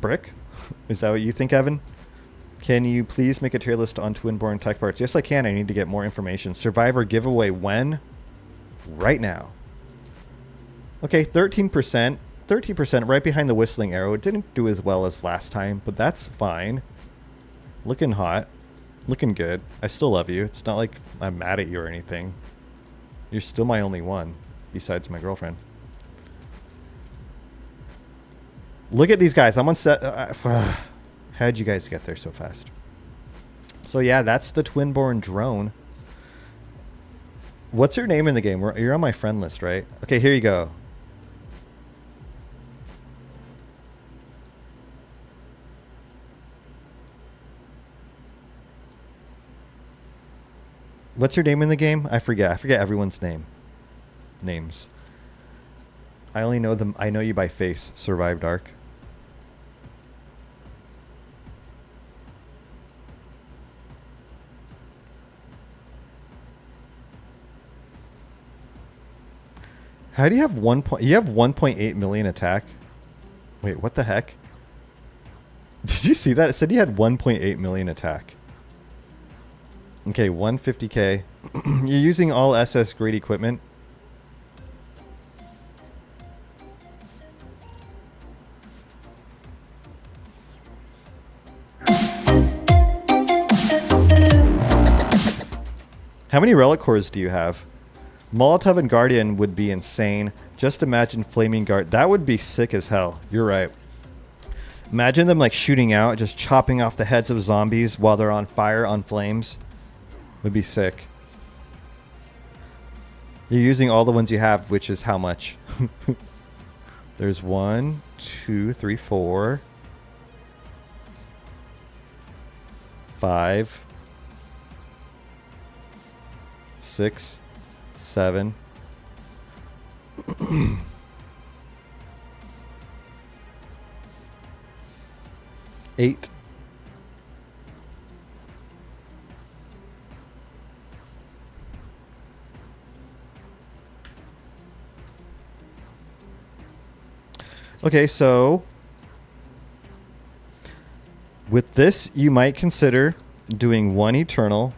[SPEAKER 1] Brick? Is that what you think, Evan? Can you please make a tier list on Twinborn Tech parts? Yes, I can. I need to get more information. Survivor giveaway when? Right now. Okay, 13%. 13% right behind the whistling arrow. It didn't do as well as last time, but that's fine. Looking hot. Looking good. I still love you. It's not like I'm mad at you or anything. You're still my only one, besides my girlfriend. Look at these guys. I'm on set. How'd you guys get there so fast? So yeah, that's the Twinborn drone. What's your name in the game? You're on my friend list, right? Okay, here you go. What's your name in the game? I forget. I forget everyone's names. I only know them. I know you by face. Survived Ark. How do you have you have 1.8 million attack? Wait, what the heck? Did you see that? It said you had 1.8 million attack. Okay, 150k. You're using all SS grade equipment. How many relic cores do you have? Molotov and Guardian would be insane. Just imagine Flaming Guard. That would be sick as hell. You're right. Imagine them like shooting out, just chopping off the heads of zombies while they're on fire, on flames. Would be sick. You're using all the ones you have, which is how much? There's 1, 2, 3, 4, 5, 6, 7. 8. Okay, so with this, you might consider doing 1 Eternal,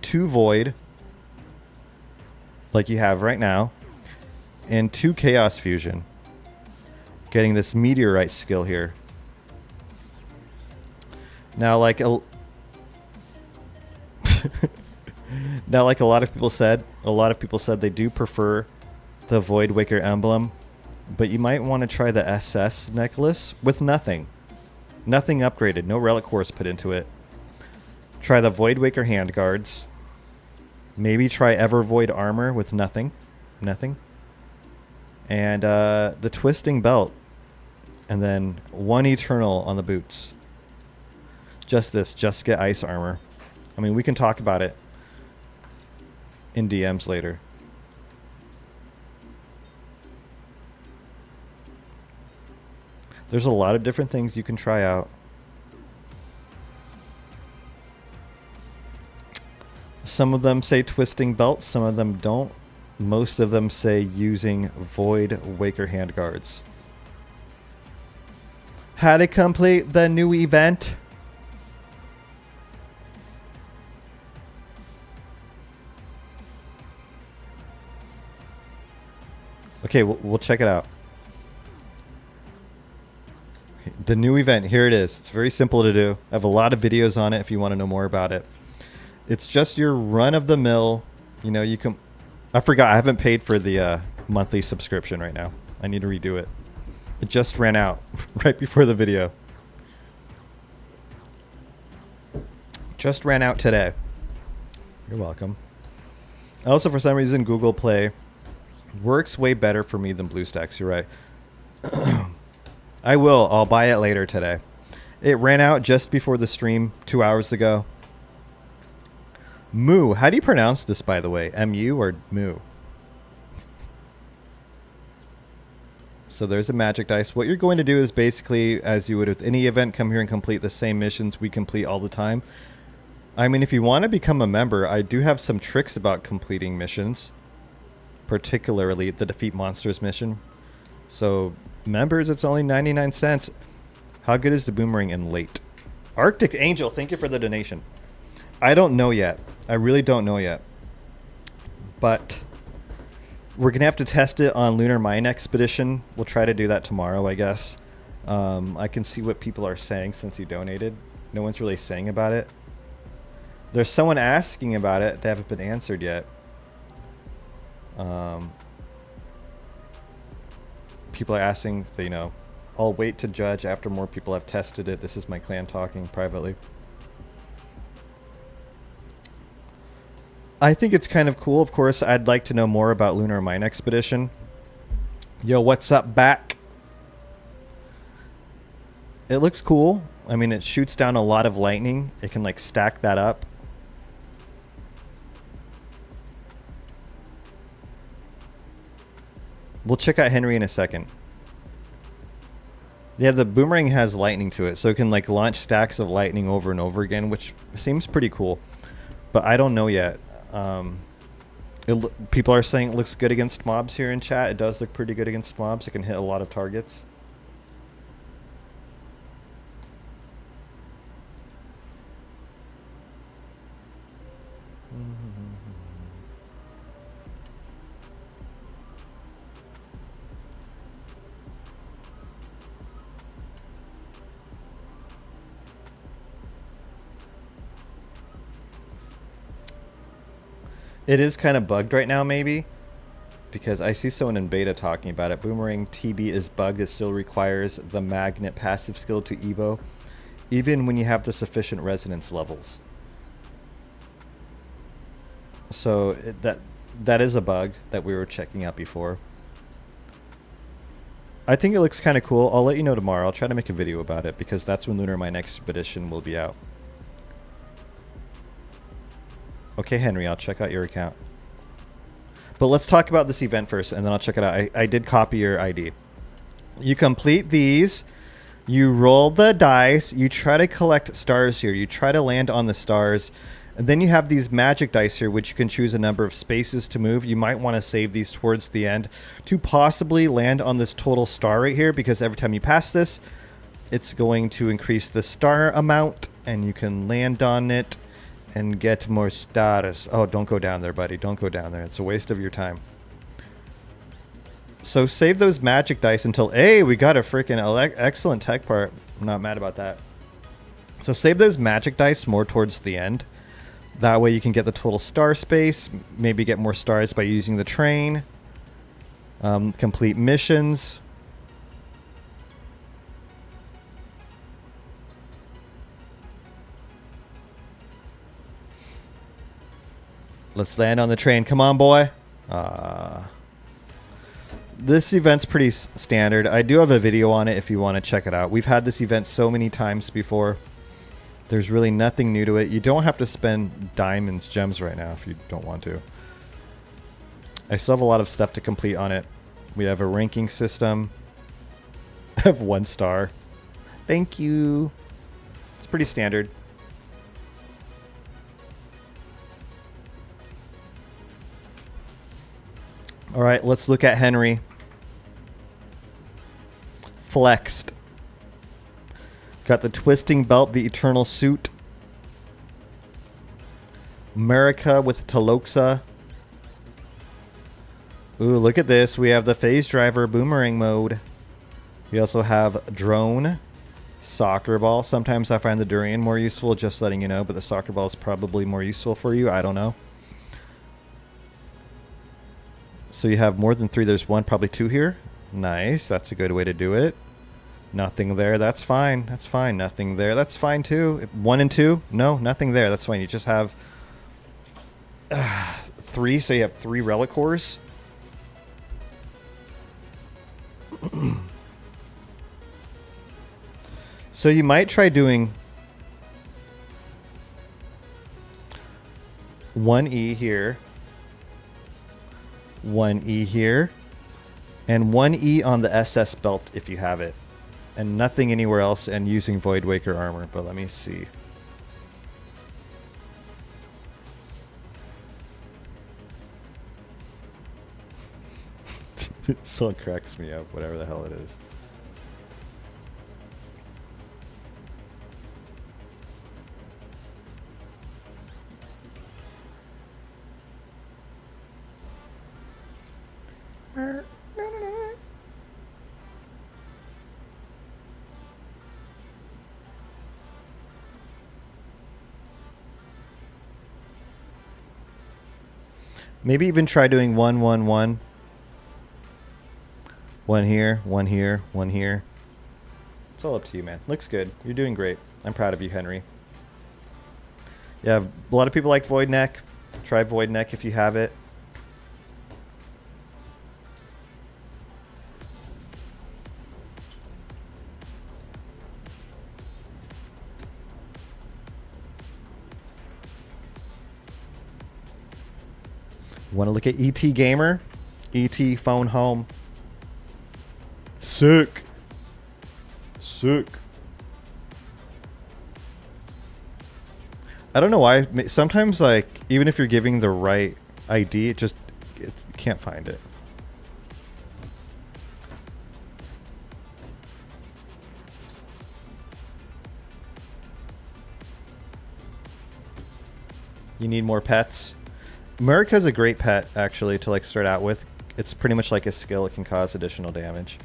[SPEAKER 1] 2 Void, like you have right now, and 2 Chaos Fusion. Getting this Meteorite skill here. Now, like a now, like a lot of people said they do prefer the Void Waker emblem, but you might want to try the SS necklace with nothing upgraded, no relic cores put into it. Try the Void Waker handguards. Maybe try Ever Void armor with nothing, and the twisting belt, and then 1 Eternal on the boots. Just get ice armor. I mean, we can talk about it in DMs later. There's a lot of different things you can try out. Some of them say twisting belt, some of them don't. Most of them say using Void Waker handguards. How to complete the new event? Okay, we'll check it out. The new event, here it is. It's very simple to do. I have a lot of videos on it if you want to know more about it. It's just your run-of-the-mill, you know, you can... I forgot, I haven't paid for the monthly subscription right now. I need to redo it. It just ran out right before the video. Just ran out today. You're welcome. Also, for some reason, Google Play works way better for me than BlueStacks. You're right. I'll buy it later today. It ran out just before the stream 2 hours ago. Moo. How do you pronounce this, by the way? M-U or Moo? So there's a magic dice. What you're going to do is basically, as you would with any event, come here and complete the same missions we complete all the time. I mean, if you want to become a member, I do have some tricks about completing missions. Particularly the Defeat Monsters mission. So, members, it's only 99 cents. How good is the Boomerang in late? Arctic Angel, thank you for the donation. I don't know yet. I really don't know yet. But We're going to have to test it on Lunar Mine Expedition. We'll try to do that tomorrow, I guess. I can see what people are saying since you donated. No one's really saying about it. There's someone asking about it. They haven't been answered yet. People are asking, you know, I'll wait to judge after more people have tested it. This is my clan talking privately. I think it's kind of cool. Of course, I'd like to know more about Lunar Mine Expedition. Yo, what's up, back? It looks cool. I mean, it shoots down a lot of lightning. It can, like, stack that up. We'll check out Henry in a second. Yeah, the boomerang has lightning to it, so it can, like, launch stacks of lightning over and over again, which seems pretty cool. But I don't know yet. People are saying it looks good against mobs here in chat. It does look pretty good against mobs. It can hit a lot of targets. It is kind of bugged right now, maybe, because I see someone in beta talking about it. Boomerang TB is bugged. It still requires the magnet passive skill to Evo, even when you have the sufficient resonance levels. So that is a bug that we were checking out before. I think it looks kind of cool. I'll let you know tomorrow. I'll try to make a video about it because that's when Lunar Mine Expedition will be out. Okay, Henry, I'll check out your account. But let's talk about this event first, and then I'll check it out. I did copy your ID. You complete these. You roll the dice. You try to collect stars here. You try to land on the stars. And then you have these magic dice here, which you can choose a number of spaces to move. You might want to save these towards the end to possibly land on this total star right here, because every time you pass this, it's going to increase the star amount, and you can land on it and get more status. Oh, don't go down there, buddy. Don't go down there. It's a waste of your time. So save those magic dice until... Hey, we got a freaking excellent tech part. I'm not mad about that. So save those magic dice more towards the end. That way you can get the total star space. Maybe get more stars by using the train. Complete missions. Let's land on the train. Come on, boy. This event's pretty standard. I do have a video on it if you want to check it out. We've had this event so many times before. There's really nothing new to it. You don't have to spend diamonds, gems right now if you don't want to. I still have a lot of stuff to complete on it. We have a ranking system. I have 1 star. Thank you. It's pretty standard. All right, let's look at Henry. Flexed. Got the twisting belt, the eternal suit. America with Taloxa. Ooh, look at this. We have the phase driver boomerang mode. We also have drone, soccer ball. Sometimes I find the durian more useful, just letting you know, but the soccer ball is probably more useful for you. I don't know. So you have more than 3. There's 1, probably 2 here. Nice. That's a good way to do it. Nothing there. That's fine. That's fine. Nothing there. That's fine too. 1 and 2. No, nothing there. That's fine. You just have 3. So you have 3 relic cores. So you might try doing 1E here. 1E here, and 1E on the SS belt if you have it, and nothing anywhere else, and using Void Waker armor. But let me see. Someone cracks me up, whatever the hell it is. Maybe even try doing 1, 1, 1. One here, one here, one here. It's all up to you, man. Looks good. You're doing great. I'm proud of you, Henry. Yeah, a lot of people like Void Neck. Try Void Neck if you have it. Want to look at ET Gamer? ET Phone Home. Sick. Sick. I don't know why. Sometimes, like, even if you're giving the right ID, it can't find it. You need more pets. America's a great pet, actually, to like start out with. It's pretty much like a skill. It can cause additional damage.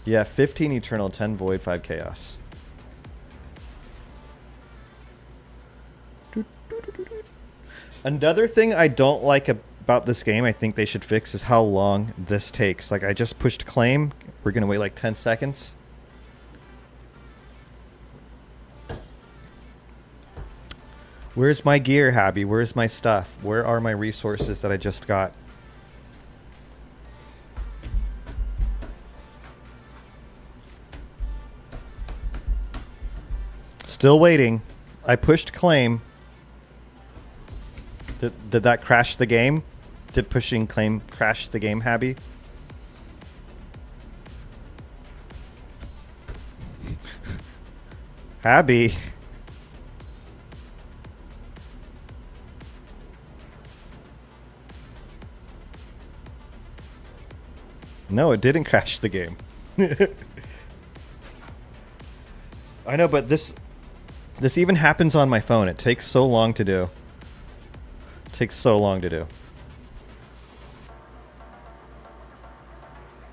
[SPEAKER 1] Yeah, 15 Eternal, 10 Void, 5 Chaos. Another thing I don't like about this game, I think they should fix, is how long this takes. Like, I just pushed claim. We're going to wait like 10 seconds. Where's my gear, Habby? Where's my stuff? Where are my resources that I just got? Still waiting. I pushed claim. Did that crash the game? Did pushing claim crash the game, Habby? Habby. No, it didn't crash the game. I know, but this even happens on my phone. It takes so long to do. It takes so long to do.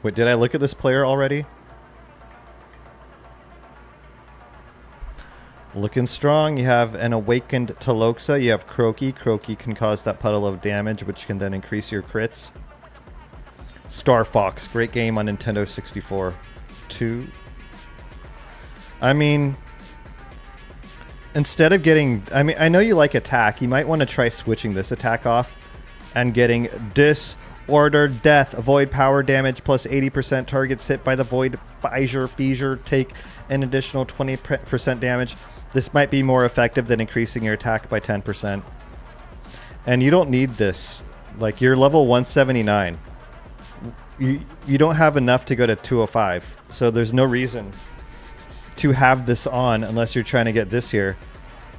[SPEAKER 1] Wait, did I look at this player already? Looking strong. You have an awakened Taloxa. You have Croaky. Croaky can cause that puddle of damage, which can then increase your crits. Star Fox, great game on Nintendo 64. 2. I mean, instead of getting, I know you like attack. You might want to try switching this attack off and getting Disordered Death. Avoid power damage plus 80% targets hit by the Void Fissure take an additional 20% damage. This might be more effective than increasing your attack by 10%. And you don't need this. Like, you're level 179. You don't have enough to go to 205, so there's no reason to have this on unless you're trying to get this here.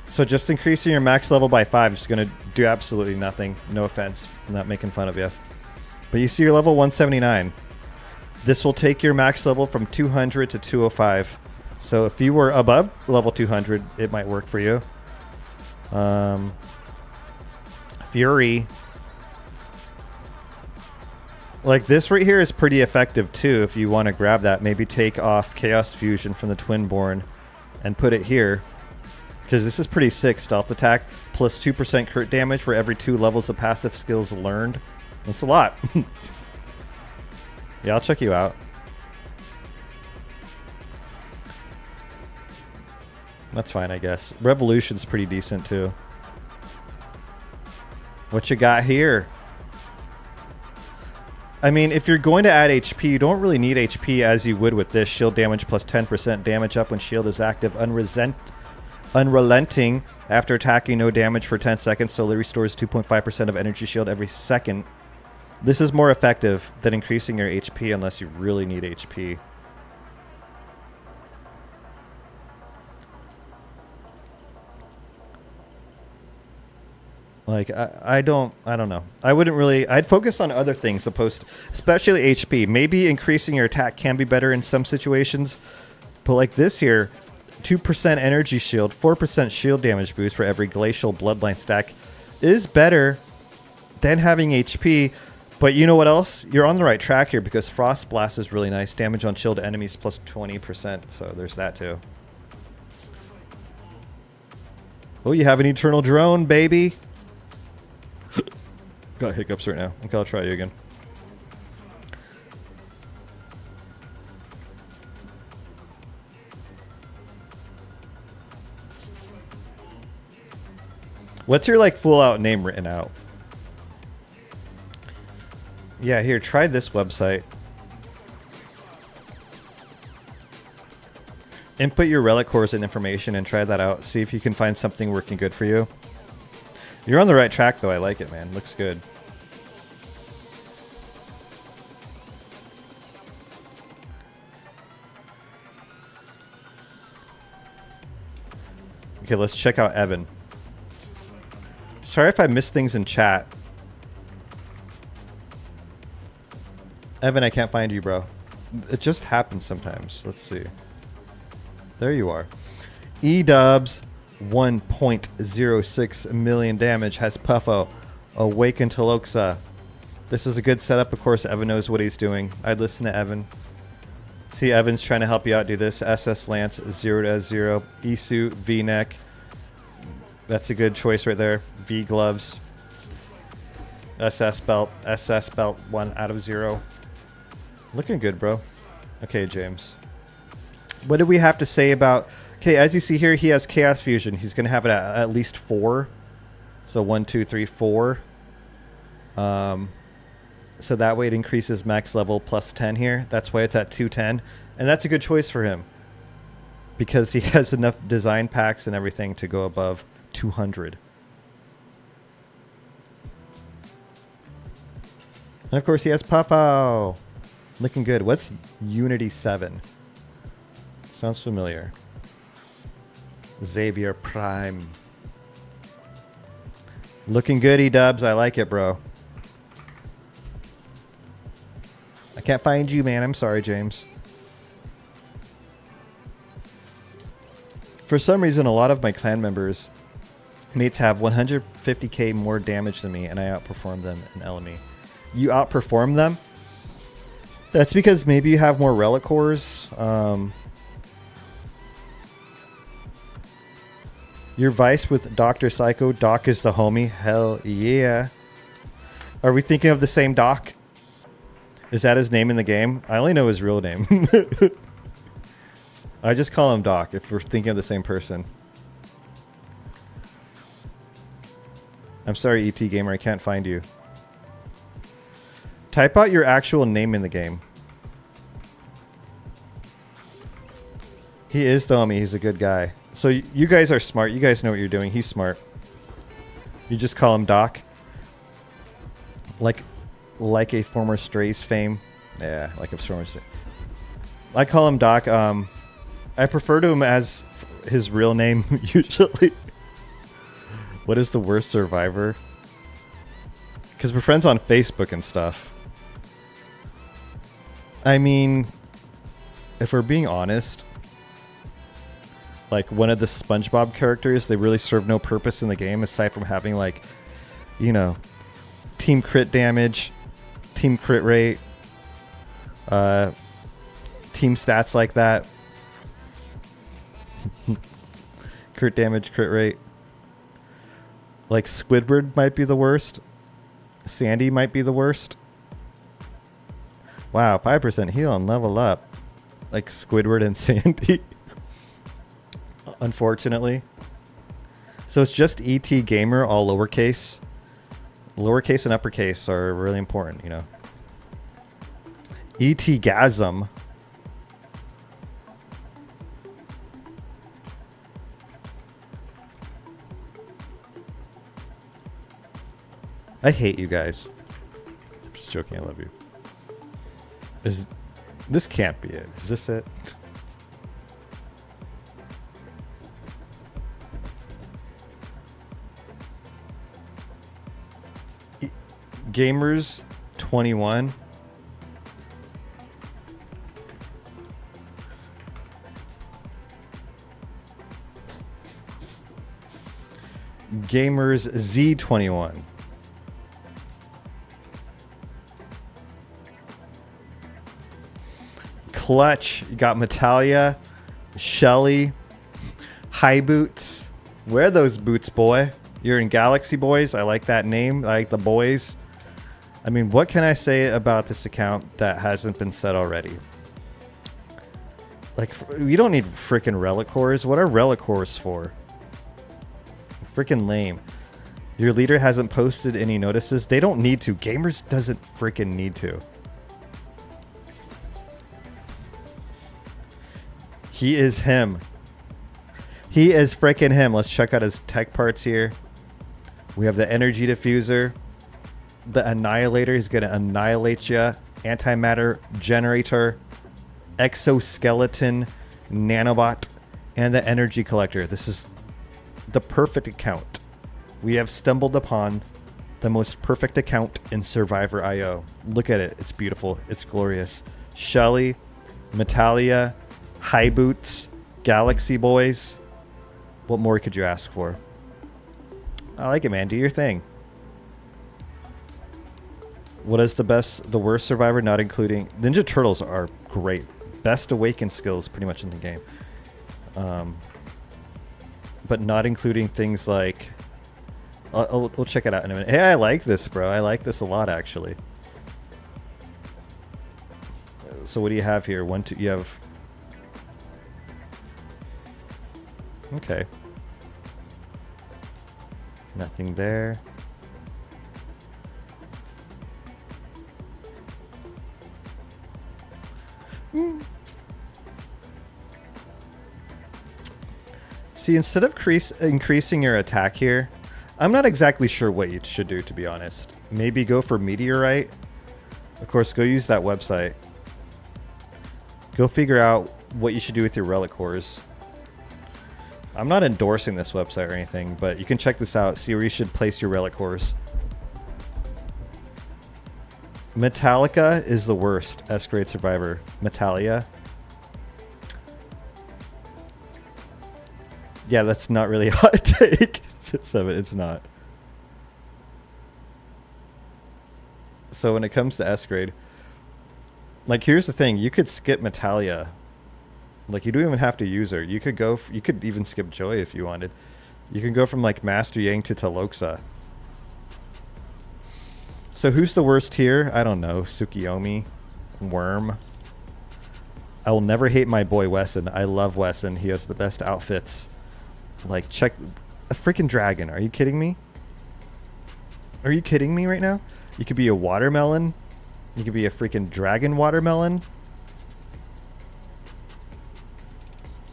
[SPEAKER 1] So just increasing your max level by 5 is going to do absolutely nothing. No offense, I'm not making fun of you. But you see you're level 179. This will take your max level from 200 to 205. So if you were above level 200, it might work for you. Fury. Like, this right here is pretty effective too if you want to grab that. Maybe take off Chaos Fusion from the Twinborn and put it here. Because this is pretty sick. Stealth attack plus 2% crit damage for every 2 levels of passive skills learned. That's a lot. Yeah, I'll check you out. That's fine, I guess. Revolution's pretty decent too. What you got here? I mean, if you're going to add HP, you don't really need HP as you would with this. Shield damage plus 10% damage up when shield is active. Unrelenting after attacking, no damage for 10 seconds. Slowly restores 2.5% of energy shield every second. This is more effective than increasing your HP unless you really need HP. Like, I don't know. I wouldn't really, I'd focus on other things especially HP. Maybe increasing your attack can be better in some situations, but like this here, 2% energy shield, 4% shield damage boost for every glacial bloodline stack is better than having HP, But you know what else? You're on the right track here because Frost Blast is really nice. Damage on chilled enemies plus 20%. So there's that too. Oh, you have an Eternal Drone, baby. Got hiccups right now. Okay, I'll try you again. What's your like full out name written out? Yeah, here, try this website. Input your relic cores and information and try that out. See if you can find something working good for you. You're on the right track though. I like it, man. Looks good. Okay, let's check out Evan. Sorry if I missed things in chat. Evan, I can't find you, bro. It just happens sometimes. Let's see. There you are. E-dubs, 1.06 million damage, has Puffo. Awaken Taloxa. This is a good setup. Of course, Evan knows what he's doing. I'd listen to Evan. See, Evan's trying to help you out do this. SS Lance, 0 to 0. Isu, V-neck. That's a good choice right there. V gloves. SS belt. SS belt, 1 out of 0. Looking good, bro. Okay, James. What do we have to say about... Okay, as you see here, he has Chaos Fusion. He's going to have it at least 4. So 1, 2, 3, 4. So that way it increases max level plus 10 here. That's why it's at 210. And that's a good choice for him. Because he has enough design packs and everything to go above 200. And of course he has Puffo. Looking good. What's Unity 7? Sounds familiar. Xavier Prime. Looking good, E-dubs. I like it, bro. I can't find you, man. I'm sorry, James. For some reason, a lot of my clan members, mates have 150k more damage than me, and I outperform them in LME. You outperform them? That's because maybe you have more relic cores. Your Vice with Dr. Psycho. Doc is the homie. Hell yeah. Are we thinking of the same Doc? Is that his name in the game? I only know his real name. I just call him Doc if we're thinking of the same person. I'm sorry, ET Gamer. I can't find you. Type out your actual name in the game. He is the homie. He's a good guy. So you guys are smart. You guys know what you're doing. He's smart. You just call him Doc. Like a former Strays fame. Yeah, like a former Strays. I call him Doc. I prefer to him as his real name usually. What is the worst survivor? Because we're friends on Facebook and stuff. I mean, if we're being honest, like one of the SpongeBob characters, they really serve no purpose in the game aside from having like, you know, team crit damage, team crit rate, team stats like that. Crit damage, crit rate. Like Squidward might be the worst. Sandy might be the worst. Wow, 5% heal and level up. Like Squidward and Sandy. Unfortunately. So it's just ET Gamer, all lowercase. Lowercase and uppercase are really important, you know. ET Gasm. I hate you guys. Just joking, I love you. This can't be it. Is this it? Gamers 21. Gamers Z21. Clutch. You got Metalia, Shelly, High Boots. Wear those boots, boy. You're in Galaxy Boys. I like that name. I like the boys. I mean, what can I say about this account that hasn't been said already? Like, we don't need freaking relic cores. What are relic cores for? Freaking lame. Your leader hasn't posted any notices. They don't need to. Gamers doesn't freaking need to. He is him. He is freaking him. Let's check out his tech parts here. We have the energy diffuser. The annihilator. He's going to annihilate you. Antimatter generator. Exoskeleton. Nanobot. And the energy collector. This is the perfect account. We have stumbled upon the most perfect account in Survivor IO. Look at it. It's beautiful. It's glorious. Shelly. Metalia. High Boots. Galaxy Boys. What more could you ask for? I like it, man. Do your thing. What is the worst Survivor, not including... Ninja Turtles are great. Best awakened skills pretty much in the game. But not including things like... we'll check it out in a minute. Hey, I like this, bro. I like this a lot, actually. So what do you have here? One, two... You have... Okay. Nothing there. See, instead of increasing your attack here, I'm not exactly sure what you should do, to be honest. Maybe go for Meteorite. Of course, go use that website. Go figure out what you should do with your relic cores. I'm not endorsing this website or anything, but you can check this out. See where you should place your relic cores. Metallica is the worst S-grade survivor. Metalia. Yeah, that's not really a hot take. 7, it's not. So when it comes to S-grade, like, here's the thing. You could skip Metalia. Like, you don't even have to use her. You could go... you could even skip Joy if you wanted. You can go from, like, Master Yang to Taloxa. So who's the worst here? I don't know. Tsukiyomi. Worm. I will never hate my boy Wesson. I love Wesson. He has the best outfits. Like, check... A freaking dragon. Are you kidding me? Are you kidding me right now? You could be a watermelon. You could be a freaking dragon watermelon.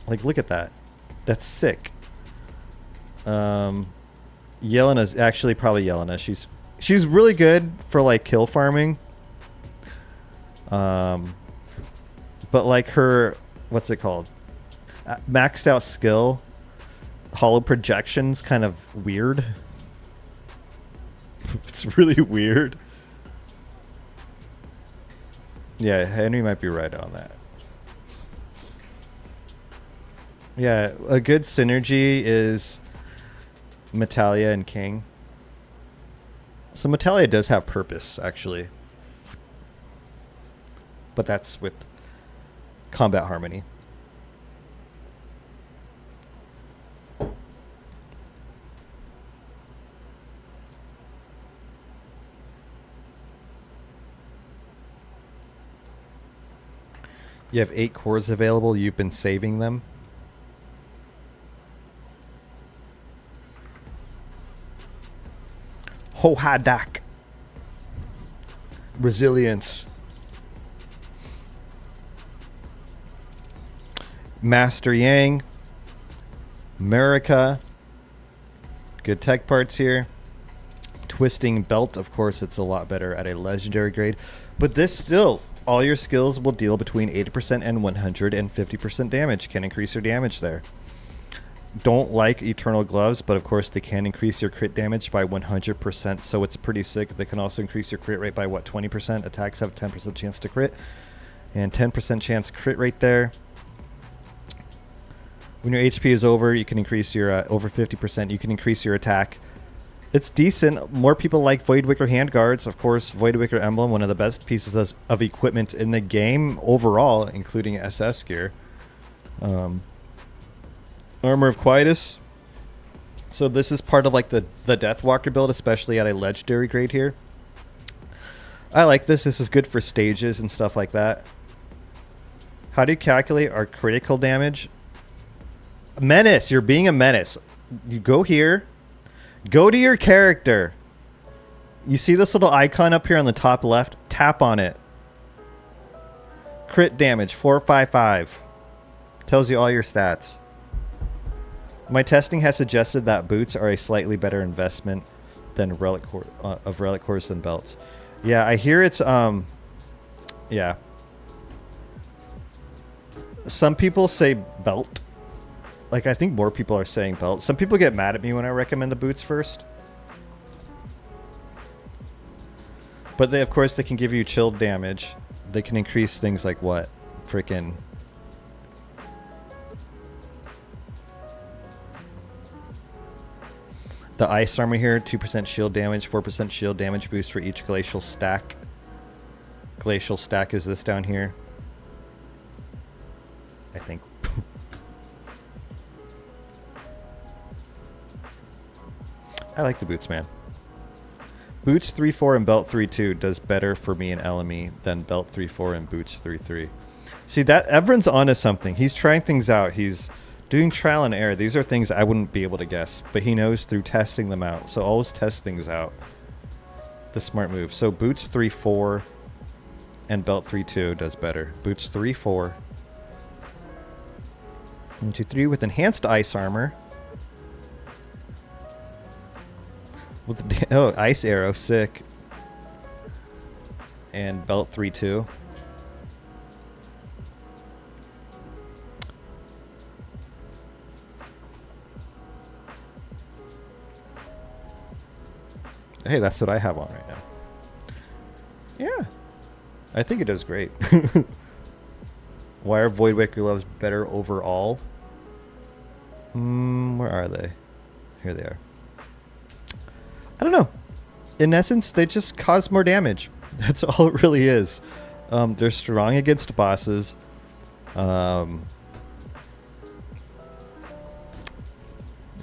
[SPEAKER 1] Like, look at that. That's sick. Yelena's actually probably Yelena. She's really good for, like, kill farming. But, like, her... What's it called? Maxed out skill... Hollow projection's kind of weird. It's really weird. Yeah, Henry might be right on that. Yeah, a good synergy is Metalia and King. So Metalia does have purpose, actually. But that's with combat harmony. You have 8 cores available. You've been saving them. Hohadak. Resilience. Master Yang. America. Good tech parts here. Twisting Belt. Of course, it's a lot better at a legendary grade. But this still... All your skills will deal between 80% and 150% damage. Can increase your damage there. Don't like Eternal Gloves, but of course they can increase your crit damage by 100%, so it's pretty sick. They can also increase your crit rate by, what, 20%? Attacks have 10% chance to crit. And 10% chance crit rate there. When your HP is over, you can increase your, over 50%, you can increase your attack It's decent. More people like Voidwicker handguards. Of course, Voidwicker emblem, one of the best pieces of equipment in the game overall, including SS gear. Armor of Quietus. So this is part of like the Deathwalker build, especially at a legendary grade here. I like this. This is good for stages and stuff like that. How do you calculate our critical damage? Menace. You're being a menace. You go here. Go to your character. You see this little icon up here on the top left? Tap on it. Crit damage 455. Tells you all your stats. My testing has suggested that boots are a slightly better investment than relic cores than belts. Yeah, I hear it's yeah. Some people say belt. Like, I think more people are saying belt. Some people get mad at me when I recommend the boots first. But they, of course, they can give you chilled damage. They can increase things like what? Freaking... The ice armor here, 2% shield damage, 4% shield damage boost for each glacial stack. Glacial stack is this down here. I think. I like the boots, man. Boots 3-4 and belt 3-2 does better for me in LME than belt 3-4 and boots 3-3. See, that everyone's onto something. He's trying things out. He's doing trial and error. These are things I wouldn't be able to guess, but he knows through testing them out. So always test things out. The smart move. So boots 3-4 and belt 3-2 does better. Boots 3-4. 1, 2, 3 with enhanced ice armor. With the, ice arrow, sick. And belt 3-2. Hey, that's what I have on right now. Yeah. I think it does great. Why are Voidwicker gloves better overall? Where are they? Here they are. I don't know. In essence, they just cause more damage. That's all it really is. They're strong against bosses. Can't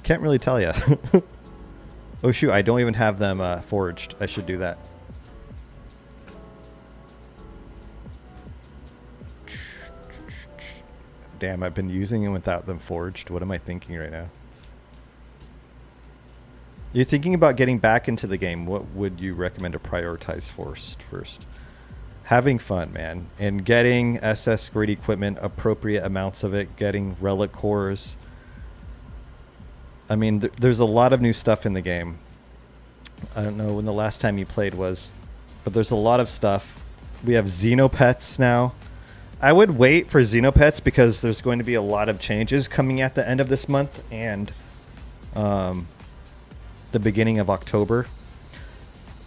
[SPEAKER 1] really tell you. Oh shoot, I don't even have them forged. I should do that. Damn, I've been using them without them forged. What am I thinking right now? You're thinking about getting back into the game. What would you recommend to prioritize first? Having fun, man. And getting SS grade equipment, appropriate amounts of it, getting relic cores. I mean, there's a lot of new stuff in the game. I don't know when the last time you played was, but there's a lot of stuff. We have Xenopets now. I would wait for Xenopets because there's going to be a lot of changes coming at the end of this month and the beginning of October.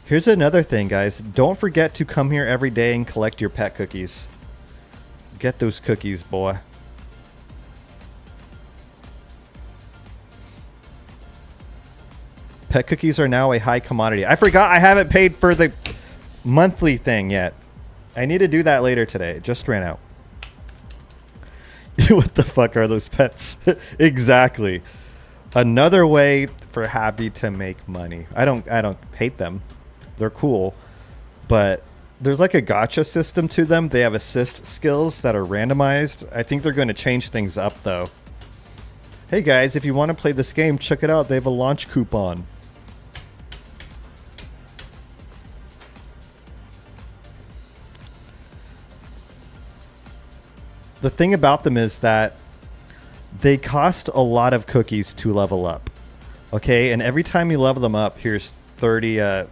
[SPEAKER 1] Here's another thing, guys. Don't forget to come here every day and collect your pet cookies. Get those cookies, boy. Pet cookies are now a high commodity. I forgot I haven't paid for the monthly thing yet. I need to do that later today. It just ran out. What the fuck are those pets? Exactly. Another way for Happy to make money. I don't hate them. They're cool. But there's like a gacha system to them. They have assist skills that are randomized. I think they're going to change things up though. Hey guys, if you want to play this game, check it out. They have a launch coupon. The thing about them is that they cost a lot of cookies to level up. Okay, and every time you level them up, here's 30,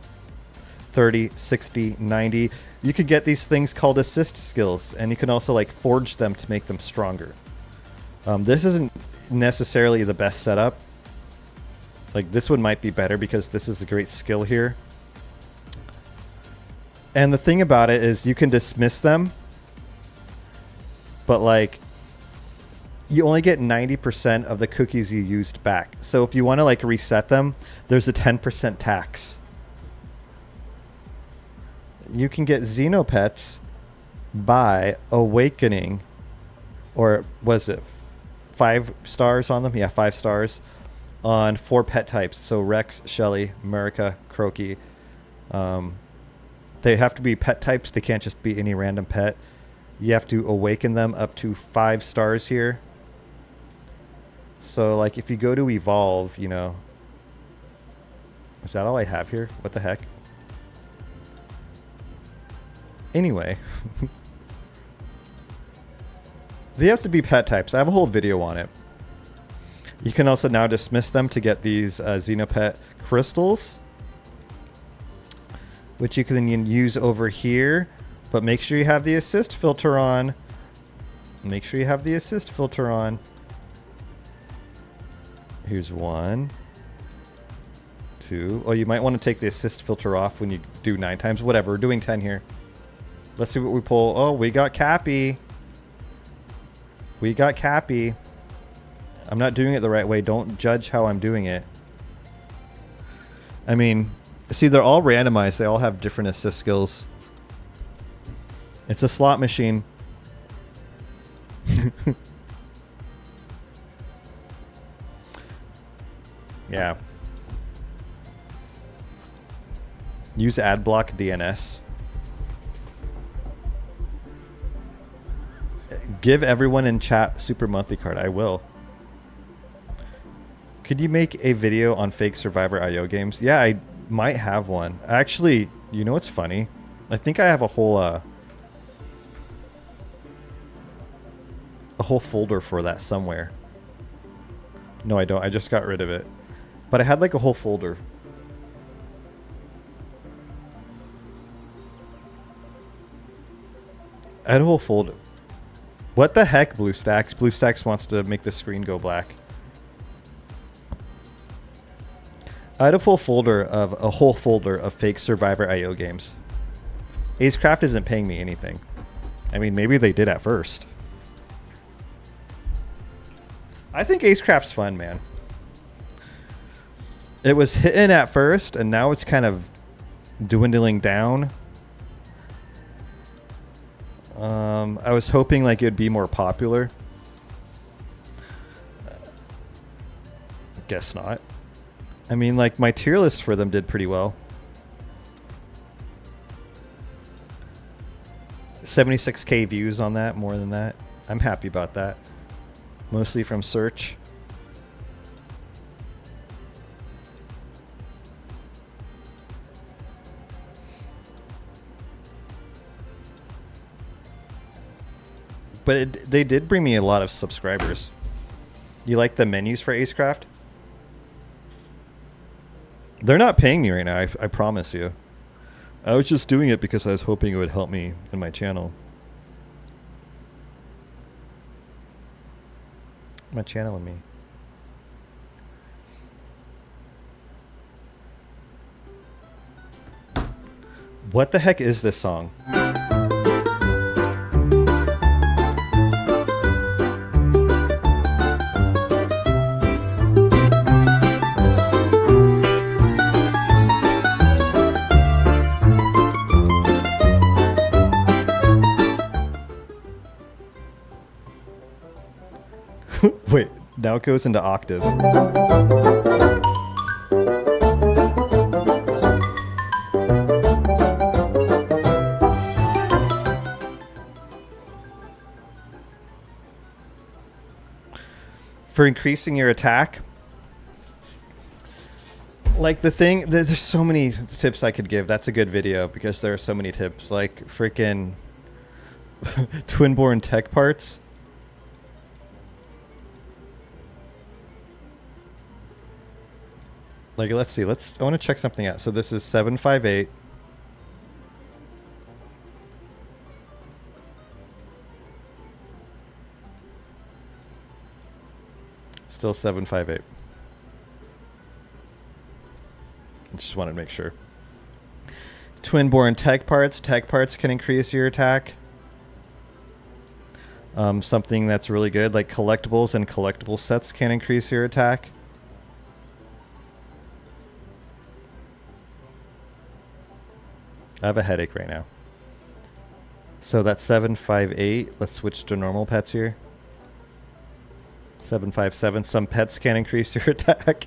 [SPEAKER 1] 60, 90. You could get these things called assist skills, and you can also like forge them to make them stronger. This isn't necessarily the best setup. Like this one might be better because this is a great skill here. And the thing about it is you can dismiss them. But like, you only get 90% of the cookies you used back. So if you want to like reset them, there's a 10% tax. You can get Xenopets by awakening, or was it 5 stars on them? Yeah, 5 stars on 4 pet types. So Rex, Shelly, Murica, Croaky. They have to be pet types. They can't just be any random pet. You have to awaken them up to 5 stars here. So like if you go to evolve, you know, is that all I have here? What the heck? Anyway, they have to be pet types. I have a whole video on it. You can also now dismiss them to get these Xenopet crystals, which you can then use over here. But make sure you have the assist filter on. Make sure you have the assist filter on. Here's 1, 2. Oh, you might want to take the assist filter off when you do 9 times. Whatever, we're doing 10 here. Let's see what we pull. Oh, we got Cappy. We got Cappy. I'm not doing it the right way. Don't judge how I'm doing it. I mean, see, they're all randomized. They all have different assist skills. It's a slot machine. Yeah. Use AdBlock DNS. Give everyone in chat super monthly card. I will. Could you make a video on fake Survivor IO games? Yeah, I might have one. Actually, you know what's funny? I think I have a whole folder for that somewhere. No, I don't. I just got rid of it. But I had like a whole folder. I had a whole folder. What the heck, BlueStacks? BlueStacks wants to make the screen go black. I had a whole folder of fake Survivor IO games. Acecraft isn't paying me anything. I mean, maybe they did at first. I think Acecraft's fun, man. It was hitting at first, and now it's kind of dwindling down. I was hoping like it would be more popular. Guess not. I mean, like my tier list for them did pretty well. 76K views on that, more than that. I'm happy about that. Mostly from search. But they did bring me a lot of subscribers. You like the menus for Acecraft? They're not paying me right now, I promise you. I was just doing it because I was hoping it would help me in my channel. My channel and me. What the heck is this song? Wait, now it goes into octave. For increasing your attack, like the thing, there's so many tips I could give. That's a good video because there are so many tips. Like freaking Twinborn Tech parts. Like, let's see. I want to check something out. So this is 758. Still 758. I just wanted to make sure. Twinborn Tech parts. Tech parts can increase your attack. Something that's really good, like collectibles and collectible sets can increase your attack. I have a headache right now. So that's 758. Let's switch to normal pets here. 757. Some pets can increase your attack.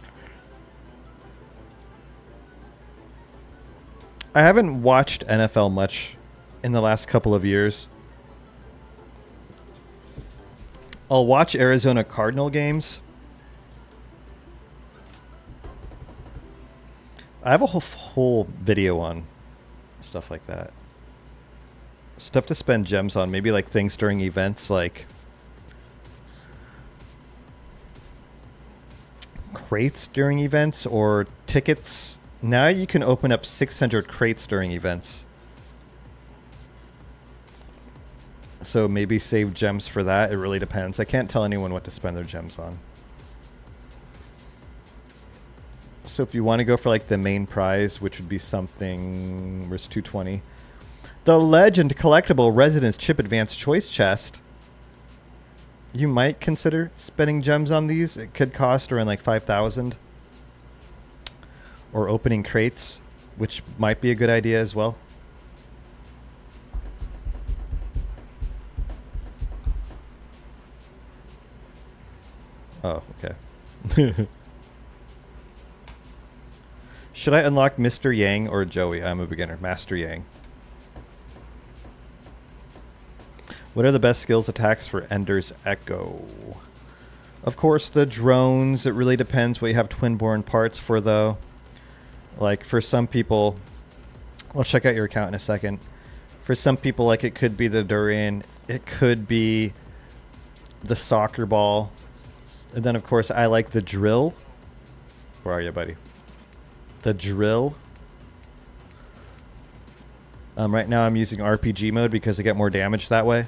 [SPEAKER 1] I haven't watched NFL much in the last couple of years. I'll watch Arizona Cardinal games. I have a whole video on stuff like that. Stuff to spend gems on. Maybe like things during events like crates during events or tickets. Now you can open up 600 crates during events. So maybe save gems for that. It really depends. I can't tell anyone what to spend their gems on. So if you want to go for like the main prize, which would be something, where's 220? The Legend Collectible Residence Chip Advanced Choice Chest. You might consider spending gems on these. It could cost around like 5,000. Or opening crates, which might be a good idea as well. Oh, okay. Should I unlock Mr. Yang or Joey? I'm a beginner. Master Yang. What are the best skills attacks for Ender's Echo? Of course, the drones. It really depends what you have Twinborn parts for, though. Like, for some people... I'll check out your account in a second. For some people, like, it could be the durian. It could be the soccer ball. And then, of course, I like the drill. Where are you, buddy? The drill. Right now I'm using RPG mode because I get more damage that way.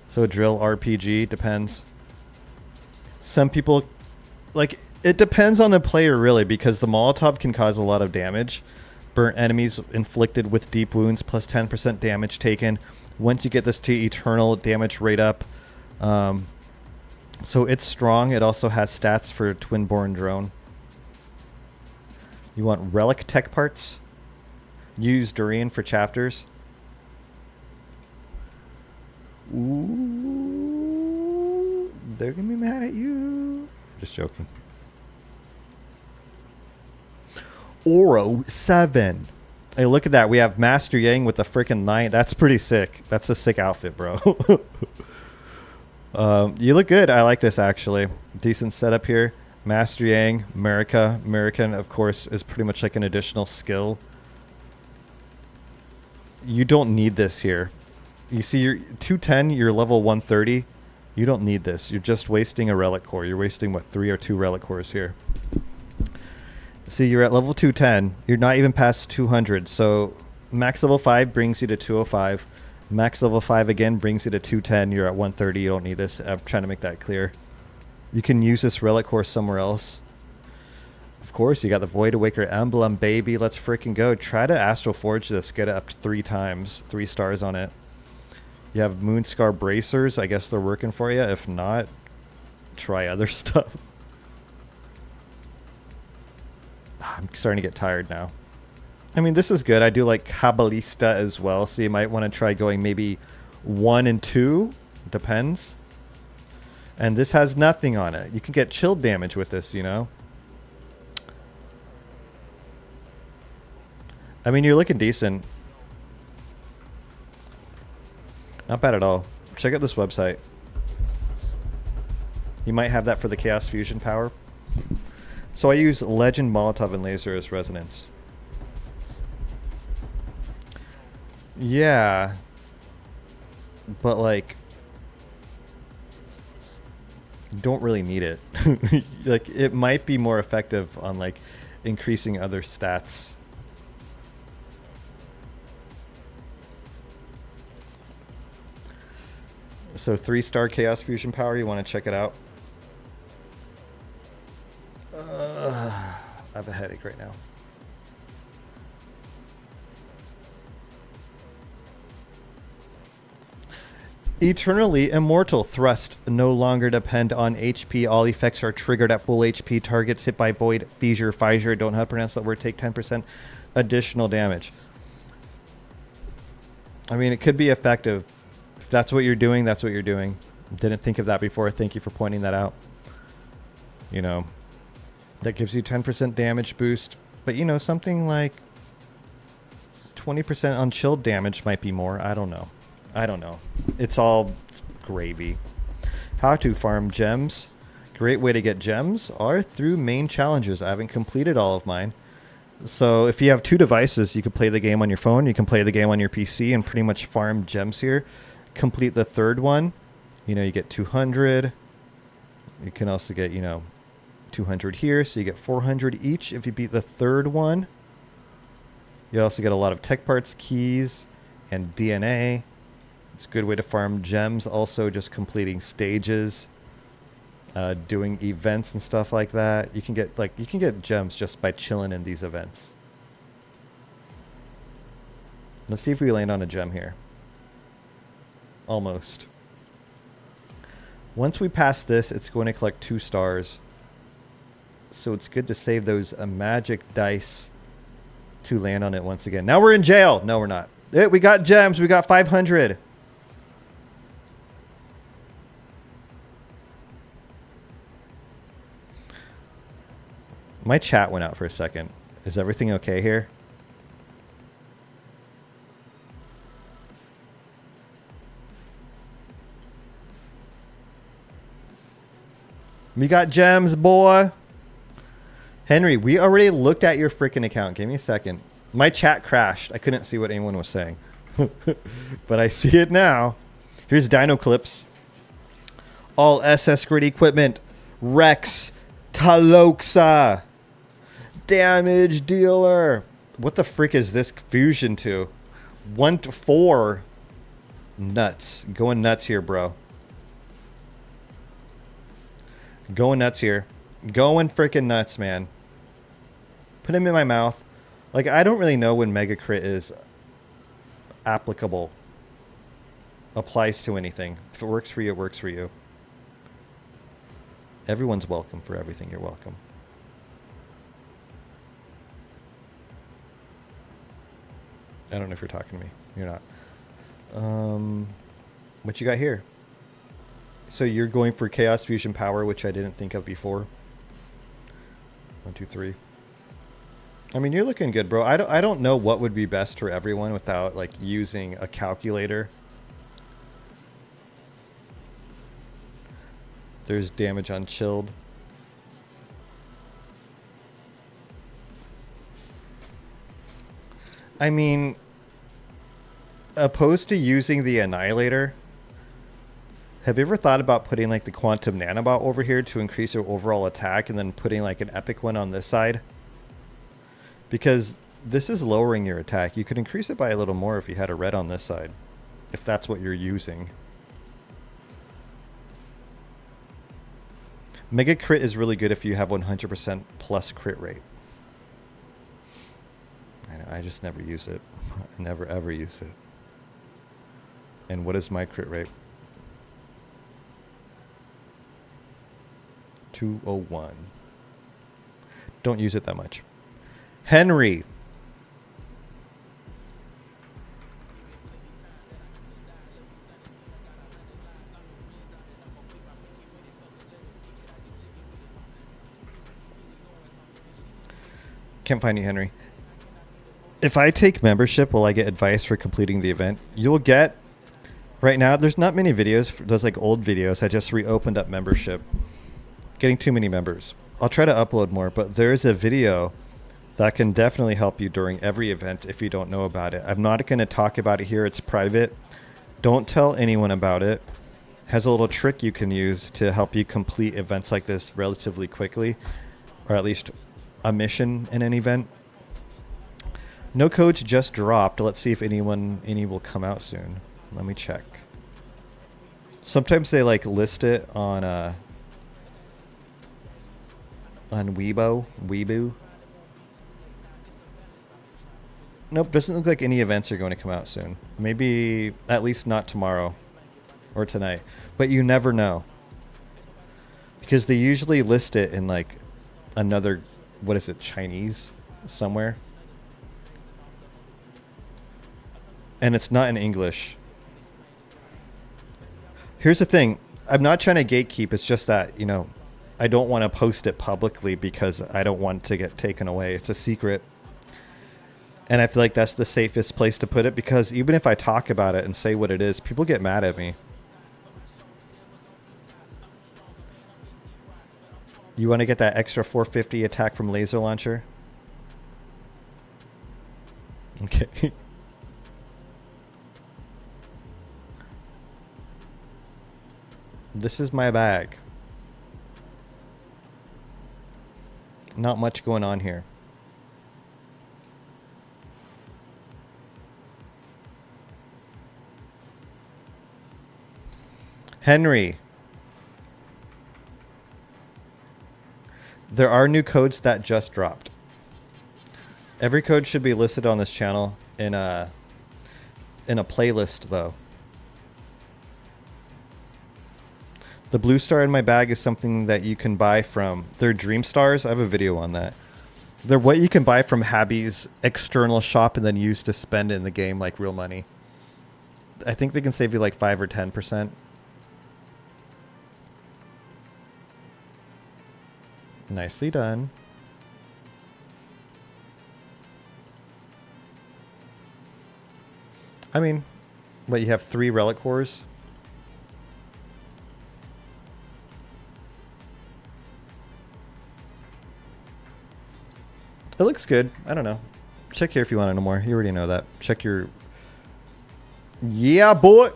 [SPEAKER 1] So drill, RPG, depends. Some people, like, it depends on the player really, because the Molotov can cause a lot of damage. Burnt enemies inflicted with deep wounds plus 10% damage taken. Once you get this to eternal damage rate up. So it's strong. It also has stats for Twinborn drone. You want relic tech parts? Use durian for chapters. Ooh, they're gonna be mad at you. Just joking. Oro 7. Hey, look at that. We have Master Yang with the freaking 9. That's pretty sick. That's a sick outfit, bro. You look good. I like this, actually. Decent setup here. Master Yang, American, of course, is pretty much like an additional skill. You don't need this here. You see, you're 210, you're level 130. You don't need this. You're just wasting a relic core. You're wasting, what, 3 or 2 relic cores here. See, you're at level 210. You're not even past 200. So max level 5 brings you to 205. Max level 5 again brings you to 210. You're at 130. You don't need this. I'm trying to make that clear. You can use this relic core somewhere else. Of course, you got the Void Awaker emblem, baby. Let's freaking go. Try to Astral Forge this. Get it up to 3 times. 3 stars on it. You have Moonscar Bracers. I guess they're working for you. If not, try other stuff. I'm starting to get tired now. I mean, this is good. I do like Kabbalista as well, so you might want to try going maybe 1 and 2. Depends. And this has nothing on it. You can get chill damage with this, you know? I mean, you're looking decent. Not bad at all. Check out this website. You might have that for the Chaos Fusion power. So I use Legend, Molotov, and Laser as resonance. Yeah. But, like, don't really need it. Like, it might be more effective on, like, increasing other stats. So 3-star Chaos Fusion power, you want to check it out? I have a headache right now. Eternally immortal. Thrust no longer depend on HP. All effects are triggered at full HP. Targets hit by void, fissure, don't know how to pronounce that word, take 10% additional damage. I mean, it could be effective. If that's what you're doing, that's what you're doing. Didn't think of that before. Thank you for pointing that out. You know, that gives you 10% damage boost. But, you know, something like 20% on chilled damage might be more. I don't know. It's all gravy. How to farm gems. Great way to get gems are through main challenges. I haven't completed all of mine. So if you have 2 devices, you can play the game on your phone. You can play the game on your PC and pretty much farm gems here. Complete the 3rd one. You know, you get 200. You can also get, you know, 200 here. So you get 400 each if you beat the 3rd one. You also get a lot of tech parts, keys, and DNA. It's a good way to farm gems. Also, just completing stages, doing events and stuff like that. You can get gems just by chilling in these events. Let's see if we land on a gem here. Almost. Once we pass this, it's going to collect 2 stars. So it's good to save those magic dice to land on it once again. Now we're in jail. No, we're not. We got gems. We got 500. My chat went out for a second. Is everything okay here? We got gems, boy. Henry, we already looked at your freaking account. Give me a second. My chat crashed. I couldn't see what anyone was saying. But I see it now. Here's Dino Clips. All SS grid equipment. Rex. Taloxa. Damage dealer. What the frick is this fusion to? 1 to 4. Nuts. Going nuts here, bro. Going nuts here. Going freaking nuts, man. Put him in my mouth. Like, I don't really know when Mega Crit is applicable. Applies to anything. If it works for you, it works for you. Everyone's welcome for everything. You're welcome. I don't know if you're talking to me. You're not. What you got here? So you're going for Chaos Fusion Power, which I didn't think of before. 1, 2, 3. I mean, you're looking good, bro. I don't know what would be best for everyone without like using a calculator. There's damage on chilled. I mean, opposed to using the Annihilator, have you ever thought about putting like the Quantum Nanobot over here to increase your overall attack and then putting like an epic one on this side? Because this is lowering your attack. You could increase it by a little more if you had a red on this side, if that's what you're using. Mega Crit is really good if you have 100% plus crit rate. I just never use it. I never ever use it. And what is my crit rate? 201. Don't use it that much. Henry. Can't find you, Henry. If I take membership, will I get advice for completing the event? You'll get... Right now, there's not many videos. Those like old videos. I just reopened up membership. Getting too many members. I'll try to upload more, but there is a video that can definitely help you during every event if you don't know about it. I'm not going to talk about it here. It's private. Don't tell anyone about it. Has a little trick you can use to help you complete events like this relatively quickly, or at least a mission in an event. No codes just dropped. Let's see if any will come out soon. Let me check. Sometimes they like list it on Weibo. Nope, doesn't look like any events are going to come out soon. Maybe at least not tomorrow. or tonight. But you never know. Because they usually list it in like another, what is it, Chinese somewhere. And it's not in English. Here's the thing. I'm not trying to gatekeep. It's just that, you know, I don't want to post it publicly because I don't want it to get taken away. It's a secret. And I feel like that's the safest place to put it because even if I talk about it and say what it is, people get mad at me. You want to get that extra 450 attack from laser launcher? Okay. This is my bag. Not much going on here. Henry. There are new codes that just dropped. Every code should be listed on this channel in a playlist though. The blue star in my bag is something that you can buy from... They're Dream Stars. I have a video on that. They're what you can buy from Happy's external shop and then use to spend in the game like real money. I think they can save you like 5 or 10%. Nicely done. I mean, what, you have 3 relic cores? It looks good. I don't know. Check here if you want to know more. You already know that. Check your... Yeah, boy!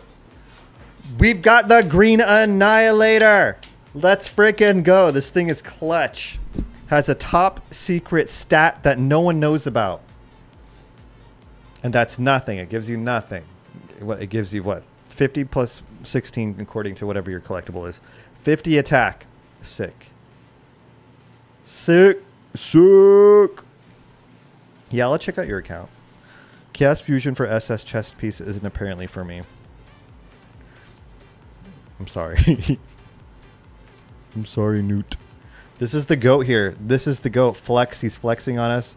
[SPEAKER 1] We've got the Green Annihilator! Let's frickin' go. This thing is clutch. Has a top secret stat that no one knows about. And that's nothing. It gives you nothing. It gives you what? 50 plus 16 according to whatever your collectible is. 50 attack. Sick. Sick. Sick. Yeah, let's check out your account. Chaos Fusion for SS chest piece isn't apparently for me. I'm sorry. I'm sorry, Newt. This is the goat here. This is the goat. Flex. He's flexing on us.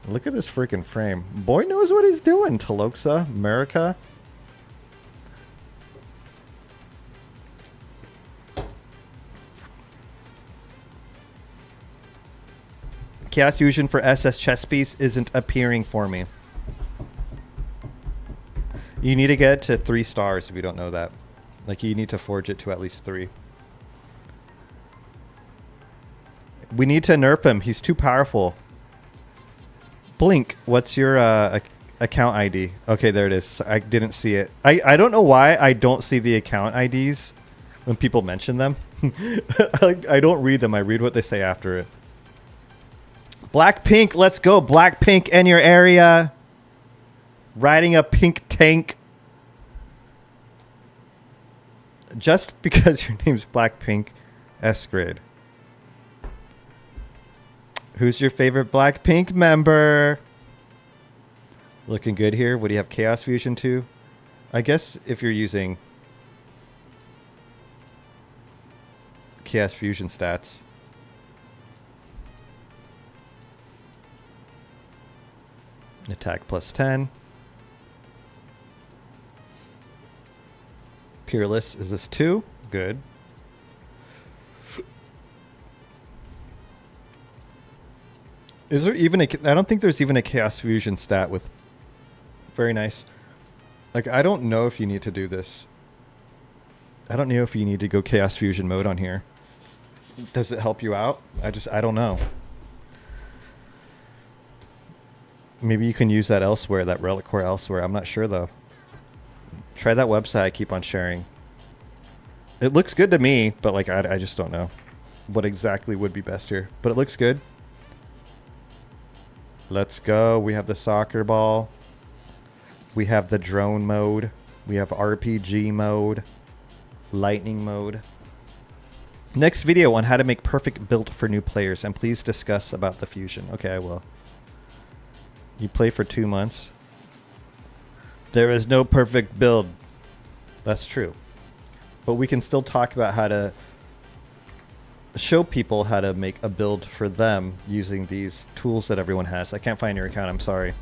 [SPEAKER 1] Look at this freaking frame. Boy knows what he's doing. Taloxa, America. Chaos Fusion for SS chess piece isn't appearing for me. You need to get it to 3 stars if you don't know that. Like, you need to forge it to at least 3. We need to nerf him. He's too powerful. Blink, what's your account ID? Okay, there it is. I didn't see it. I don't know why I don't see the account IDs when people mention them. I don't read them. I read what they say after it. Blackpink, let's go. Blackpink in your area. Riding a pink tank. Just because your name's Blackpink, S-grade. Who's your favorite Blackpink member? Looking good here. What do you have? Chaos Fusion 2? I guess if you're using Chaos Fusion stats. Attack plus 10. Peerless, is this 2? Good. Is there even a... I don't think there's even a Chaos Fusion stat with... Very nice. Like, I don't know if you need to do this. I don't know if you need to go Chaos Fusion mode on here. Does it help you out? I don't know. Maybe you can use that elsewhere, that relic core elsewhere. I'm not sure, though. Try that website I keep on sharing. It looks good to me, but like I just don't know what exactly would be best here. But it looks good. Let's go. We have the soccer ball. We have the drone mode. We have RPG mode. Lightning mode. Next video on how to make perfect build for new players. And please discuss about the fusion. Okay, I will. You play for 2 months. There is no perfect build. That's true. But we can still talk about how to show people how to make a build for them using these tools that everyone has. I can't find your account, I'm sorry.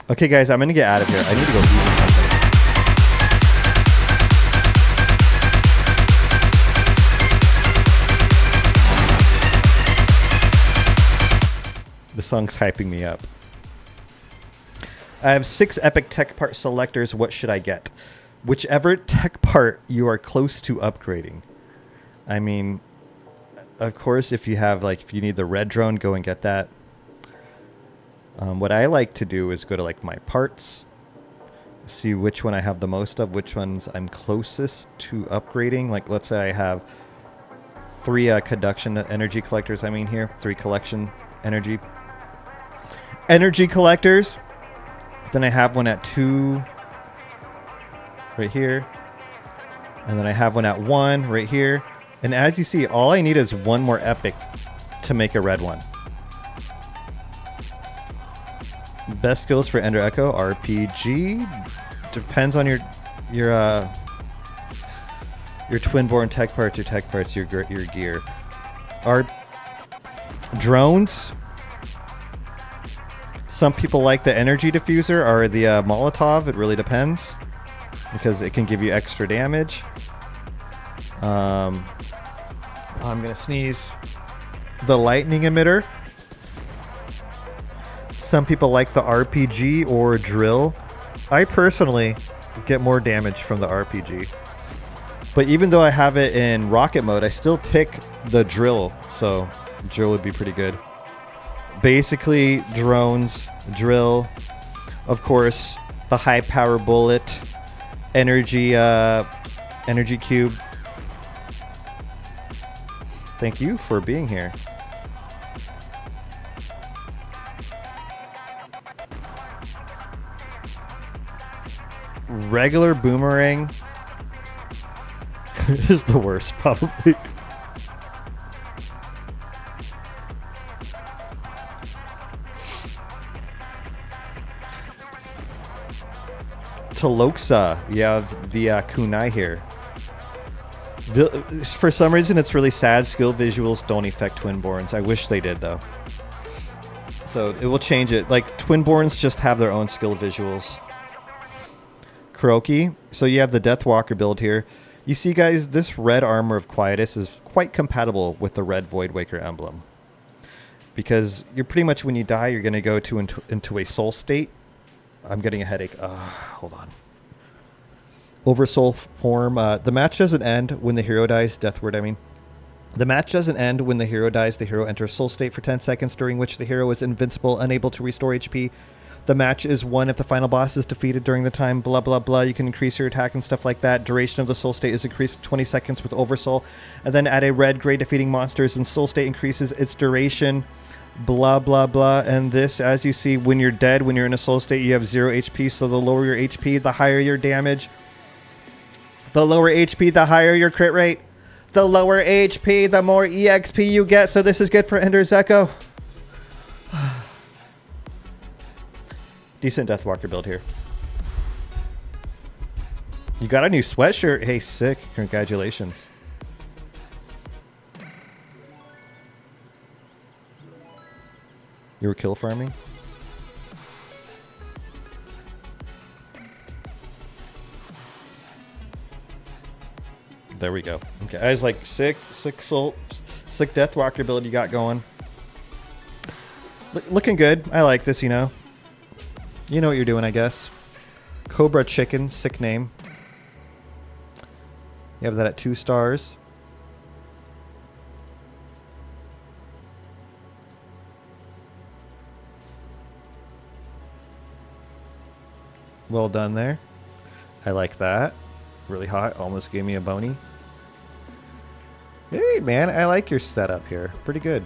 [SPEAKER 1] Okay, guys, I'm gonna get out of here. I need to go eat something. The song's hyping me up. I have 6 epic tech part selectors. What should I get? Whichever tech part you are close to upgrading. I mean, of course, if you have if you need the red drone, go and get that. What I like to do is go to my parts, see which one I have the most of, which ones I'm closest to upgrading. Let's say I have 3 conduction energy collectors. 3 collection energy collectors. Then I have one at 2 right here, and then I have one at 1 right here. And as you see, all I need is 1 more epic to make a red one. Best skills for Ender Echo, RPG. Depends on your Twinborn tech parts, your gear. Drones. Some people like the energy diffuser or the Molotov. It really depends because it can give you extra damage. I'm gonna sneeze. The lightning emitter. Some people like the RPG or drill. I personally get more damage from the RPG. But even though I have it in rocket mode, I still pick the drill. So drill would be pretty good. Basically, drones, drill, of course, the high power bullet, energy cube. Thank you for being here. Regular boomerang is the worst, probably. Taloxa, you have the kunai here. For some reason, it's really sad. Skill visuals don't affect Twinborns. I wish they did, though. So it will change it. Twinborns just have their own skill visuals. Kuroki. So you have the Deathwalker build here. You see, guys, this red armor of Quietus is quite compatible with the red Voidwaker emblem. Because you're pretty much, when you die, you're going to go into a soul state. I'm getting a headache. Hold on. Oversoul form. The match doesn't end when the hero dies. Deathward, I mean. The match doesn't end when the hero dies. The hero enters soul state for 10 seconds, during which the hero is invincible, unable to restore HP. The match is won if the final boss is defeated during the time, blah, blah, blah. You can increase your attack and stuff like that. Duration of the soul state is increased to 20 seconds with Oversoul. And then add a red gray defeating monsters, and soul state increases its duration, blah, blah, blah. And this, as you see, when you're dead, when you're in a soul state, you have 0 HP. So the lower your HP, the higher your damage. The lower HP, the higher your crit rate. The lower HP, the more EXP you get. So this is good for Ender's Echo. Decent Deathwalker build here. You got a new sweatshirt. Hey, sick. Congratulations. You were kill farming? There we go. Okay, I was sick Deathwalker build you got going. Looking good. I like this, you know. You know what you're doing, I guess. Cobra Chicken, sick name. You have that at 2 stars. Well done there. I like that. Really hot. Almost gave me a bony. Hey, man, I like your setup here. Pretty good.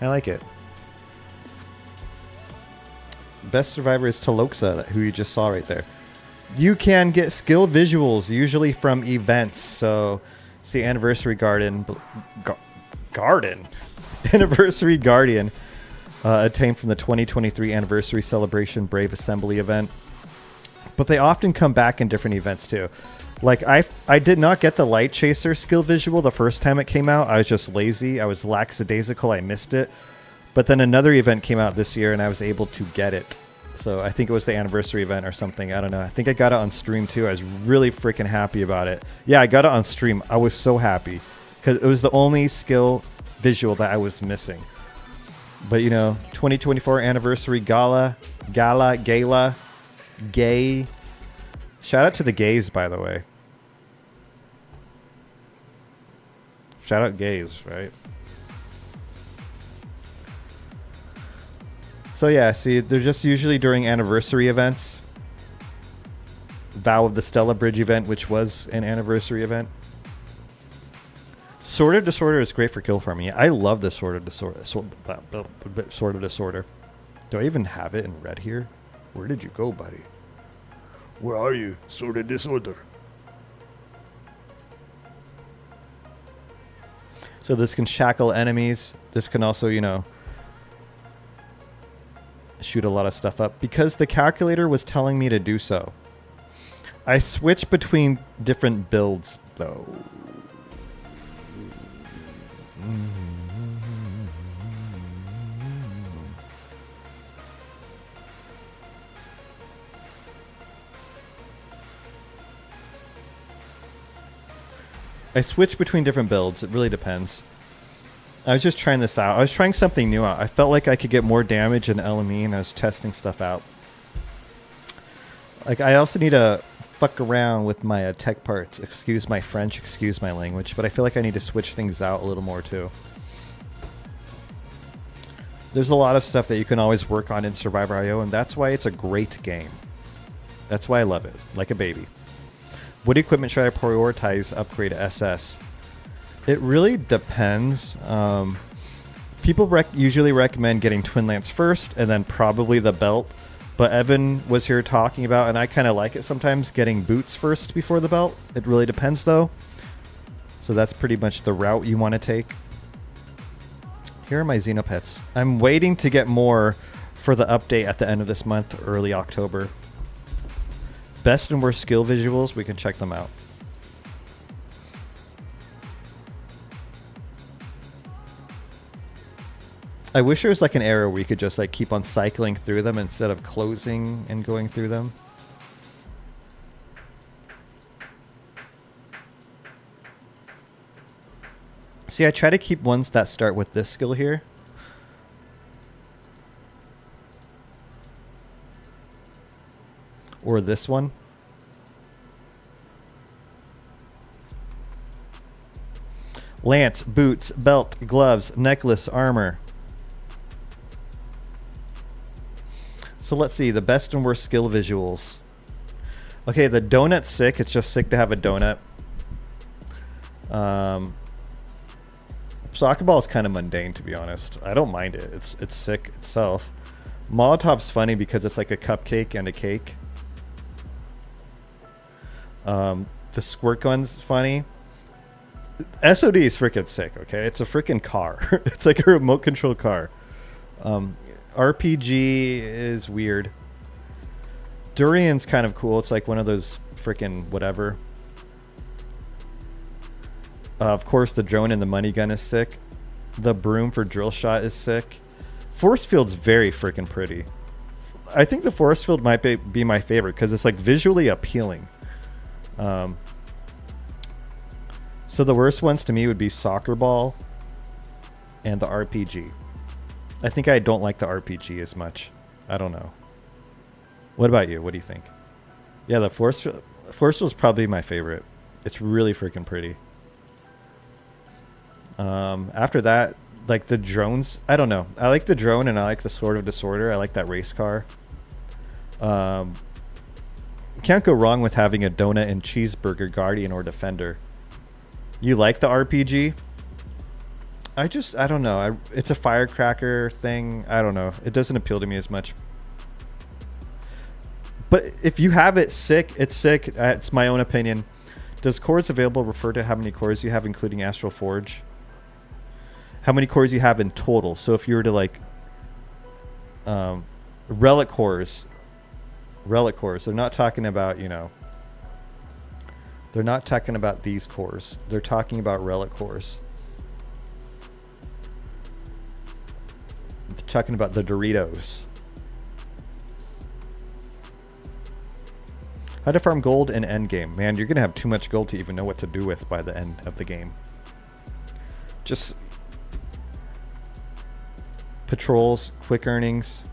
[SPEAKER 1] I like it. Best survivor is Taloxa, who you just saw right there. You can get skill visuals usually from events. So, see, Anniversary Garden, Anniversary Guardian, obtained from the 2023 Anniversary Celebration Brave Assembly event. But they often come back in different events too. Like I did not get the Light Chaser skill visual the first time it came out. I was just lazy. I was lackadaisical. I missed it. But then another event came out this year and I was able to get it. So I think it was the anniversary event or something. I don't know. I think I got it on stream too. I was really freaking happy about it. Yeah, I got it on stream. I was so happy because it was the only skill visual that I was missing. But you know, 2024 anniversary gala, gay. Shout out to the gays, by the way. Shout out gays, right? So yeah, see, they're just usually during anniversary events. Vow of the Stella Bridge event, which was an anniversary event. Sword of Disorder is great for kill farming. Yeah, I love the Sword of Disorder. Sword of Disorder. Do I even have it in red here? Where did you go, buddy? Where are you? Sword of Disorder. So this can shackle enemies. This can also, you know, shoot a lot of stuff up. Because the calculator was telling me to do so. I switched between different builds, though. I switch between different builds. It really depends. I was just trying this out. I was trying something new out. I felt like I could get more damage in LME, and I was testing stuff out. Like, I also need to fuck around with my tech parts. Excuse my French, excuse my language, but I feel like I need to switch things out a little more, too. There's a lot of stuff that you can always work on in Survivor.io, and that's why it's a great game. That's why I love it, like a baby. What equipment should I prioritize upgrade SS? It really depends. People usually recommend getting Twin Lance first and then probably the belt. But Evan was here talking about, and I kind of like it sometimes, getting boots first before the belt. It really depends though. So that's pretty much the route you want to take. Here are my Xenopets. I'm waiting to get more for the update at the end of this month, early October. Best and worst skill visuals, we can check them out. I wish there was like an era where you could just like keep on cycling through them instead of closing and going through them. See, I try to keep ones that start with this skill here. Or this one. Lance, boots, belt, gloves, necklace, armor. So let's see, the best and worst skill visuals. Okay, the donut's sick. It's just sick to have a donut. Soccer ball is kind of mundane, to be honest. I don't mind it. It's sick itself. Molotov's funny because it's like a cupcake and a cake. The squirt gun's funny. SOD is freaking sick, okay? It's a freaking car. It's like a remote control car. RPG is weird. Durian's kind of cool. It's like one of those freaking whatever. Of course, the drone and the money gun is sick. The broom for drill shot is sick. Force field's very freaking pretty. I think the force field might be my favorite because it's like visually appealing. So the worst ones to me would be soccer ball and the RPG. I think I don't like the RPG as much. I don't know. What about you? What do you think? Yeah, the force was probably my favorite. It's really freaking pretty. After that, like the drones, I don't know. I like the drone and I like the Sword of Disorder. I like that race car. Can't go wrong with having a donut and cheeseburger guardian or defender. You like the RPG? I don't know. It's a firecracker thing. I don't know. It doesn't appeal to me as much. But if you have it, sick. It's sick. It's my own opinion. Does cores available refer to how many cores you have, including Astral Forge? How many cores you have in total? So if you were to like relic cores, they're not talking about, you know, they're not talking about these cores. They're talking about relic cores. They're talking about the Doritos. How to farm gold in endgame. Man, you're going to have too much gold to even know what to do with by the end of the game. Just patrols, quick earnings.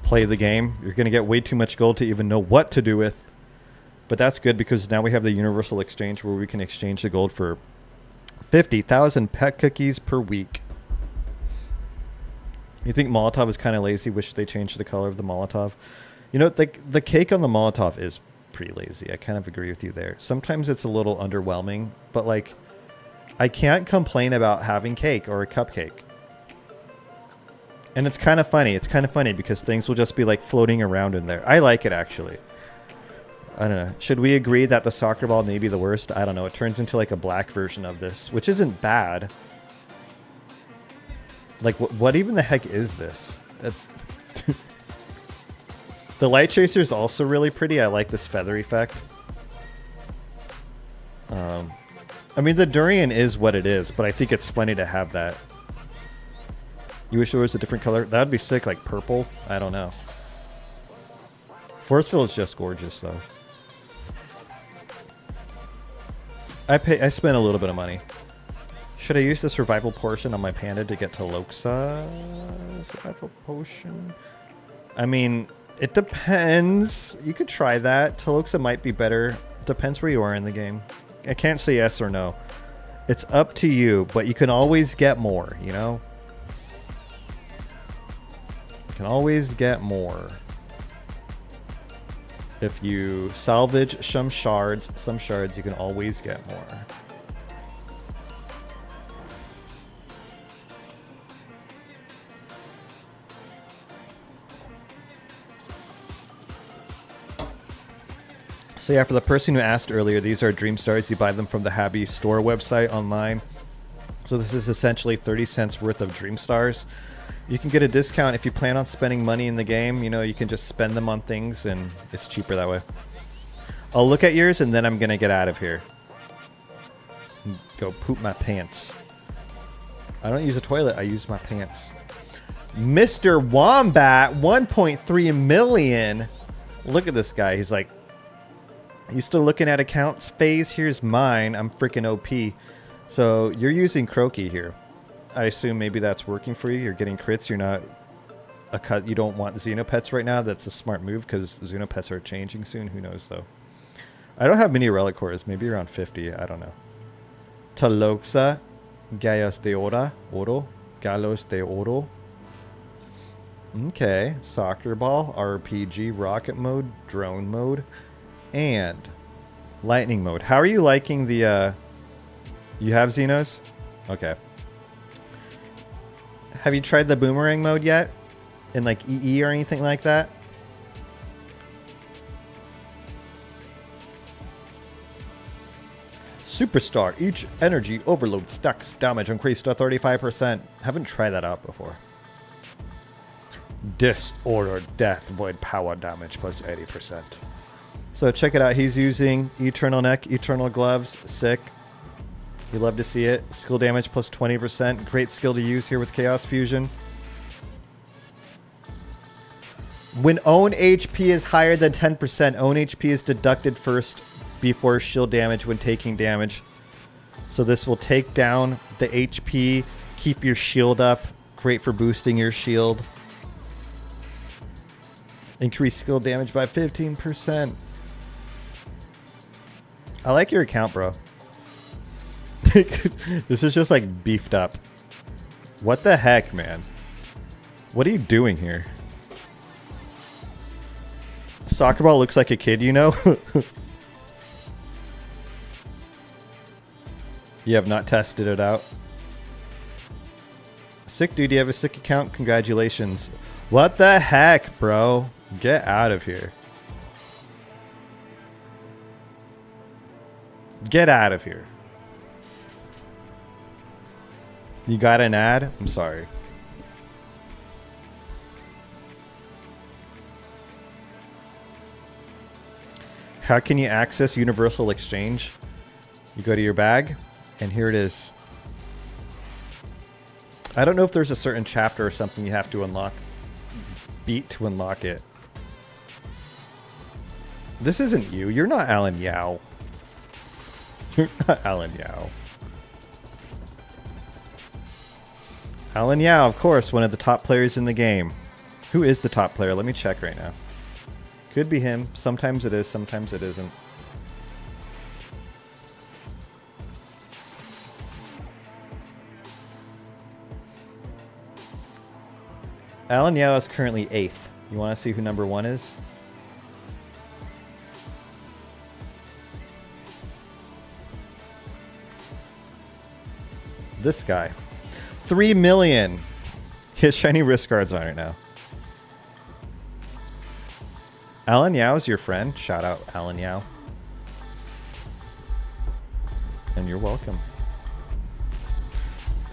[SPEAKER 1] Play the game. You're going to get way too much gold to even know what to do with. But that's good because now we have the universal exchange where we can exchange the gold for 50,000 pet cookies per week. You think Molotov is kind of lazy? Wish they changed the color of the Molotov. You know, the cake on the Molotov is pretty lazy. I kind of agree with you there. Sometimes it's a little underwhelming, but like, I can't complain about having cake or a cupcake. And it's kind of funny. It's kind of funny because things will just be like floating around in there. I like it actually. I don't know. Should we agree that the soccer ball may be the worst? I don't know. It turns into like a black version of this, which isn't bad. Like, what even the heck is this? It's... The light tracer is also really pretty. I like this feather effect. I mean, the durian is what it is, but I think it's funny to have that. You wish there was a different color? That would be sick, like purple. I don't know. Forceful is just gorgeous, though. I spent a little bit of money. Should I use the survival portion on my panda to get to Loxa? Survival potion? I mean... It depends. You could try that. Taloxa might be better. Depends where you are in the game. I can't say yes or no. It's up to you, but you can always get more, you know? You can always get more. If you salvage some shards, you can always get more. So yeah, for the person who asked earlier, these are Dream Stars. You buy them from the Happy Store website online. So this is essentially 30 cents worth of Dream Stars. You can get a discount if you plan on spending money in the game. You know, you can just spend them on things and it's cheaper that way. I'll look at yours and then I'm going to get out of here. Go poop my pants. I don't use a toilet. I use my pants. Mr. Wombat, 1.3 million. Look at this guy. He's like, you still looking at accounts phase? Here's mine. I'm freaking OP. So you're using Croaky here. I assume maybe that's working for you. You're getting crits. You're not a cut. You don't want Xenopets right now. That's a smart move because Xenopets are changing soon. Who knows though? I don't have many relic cores. Maybe around 50. I don't know. Taloxa, Gallos de Oro, Gallos de Oro. Okay, soccer ball, RPG, rocket mode, drone mode. And lightning mode. How are you liking the, you have Xenos? Okay. Have you tried the boomerang mode yet? In like EE or anything like that? Superstar. Each energy overload stacks damage increased to 35%. Haven't tried that out before. Disorder death void power damage plus 80%. So check it out. He's using Eternal Neck, Eternal Gloves. Sick. You love to see it. Skill damage plus 20%. Great skill to use here with Chaos Fusion. When own HP is higher than 10%, own HP is deducted first before shield damage when taking damage. So this will take down the HP, keep your shield up. Great for boosting your shield. Increase skill damage by 15%. I like your account, bro. This is just like beefed up. What the heck, man? What are you doing here? Soccer ball looks like a kid, you know? You have not tested it out. Sick, dude. You have a sick account. Congratulations. What the heck, bro? Get out of here. Get out of here. You got an ad? I'm sorry. How can you access Universal Exchange? You go to your bag, and here it is. I don't know if there's a certain chapter or something you have to unlock. Beat to unlock it. This isn't you. You're not Alan Yao. You're not Alan Yao. Alan Yao, of course, one of the top players in the game. Who is the top player? Let me check right now. Could be him. Sometimes it is, sometimes it isn't. Alan Yao is currently 8th. You want to see who number 1 is? This guy. 3 million. His shiny wrist guards on it now. Alan Yao is your friend. Shout out Alan Yao. And you're welcome.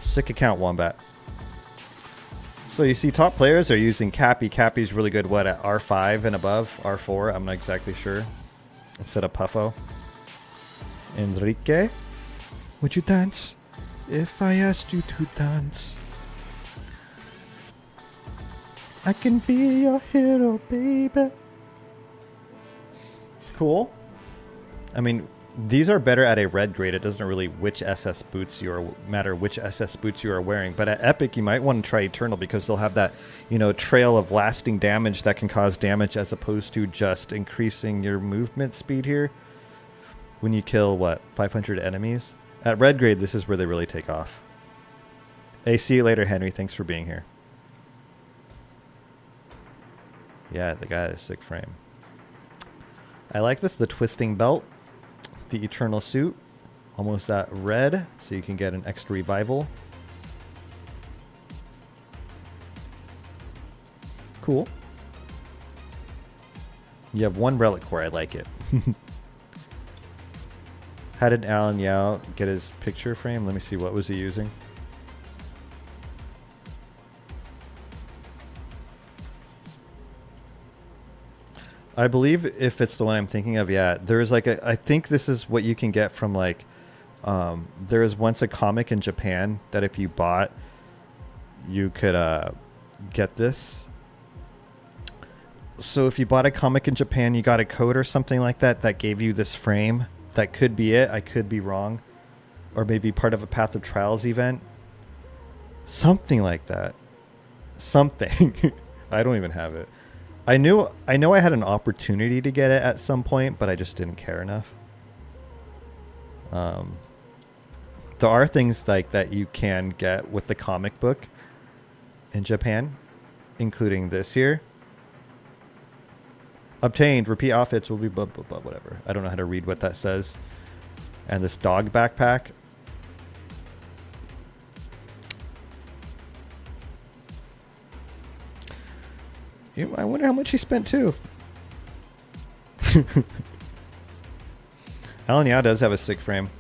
[SPEAKER 1] Sick account, Wombat. So you see top players are using Cappy. Cappy's really good, what, at R5 and above? R4, I'm not exactly sure. Instead of Puffo. Enrique, would you dance? If I asked you to dance. I can be your hero, baby. Cool. I mean, these are better at a red grade. It doesn't really matter which SS boots you are wearing. But at Epic, you might want to try Eternal because they'll have that, you know, trail of lasting damage that can cause damage as opposed to just increasing your movement speed here. When you kill, what, 500 enemies? At red grade, this is where they really take off. Hey, see you later, Henry. Thanks for being here. Yeah, the guy had a sick frame. I like this, the twisting belt, the eternal suit, almost that red, so you can get an extra revival. Cool. You have 1 relic core, I like it. How did Alan Yao get his picture frame? Let me see, what was he using? I believe if it's the one I'm thinking of, yeah, there's like I think this is what you can get from like, there was once a comic in Japan that if you bought, you could get this. So if you bought a comic in Japan, you got a code or something like that that gave you this frame. That could be it. I could be wrong. Or maybe part of a Path of Trials event. Something like that. Something. I don't even have it. I know I had an opportunity to get it at some point, but I just didn't care enough. There are things like that you can get with the comic book in Japan, including this here. Obtained, repeat outfits will be blah, blah, blah, whatever. I don't know how to read what that says. And this dog backpack. I wonder how much he spent too. Alan Yao does have a sick frame.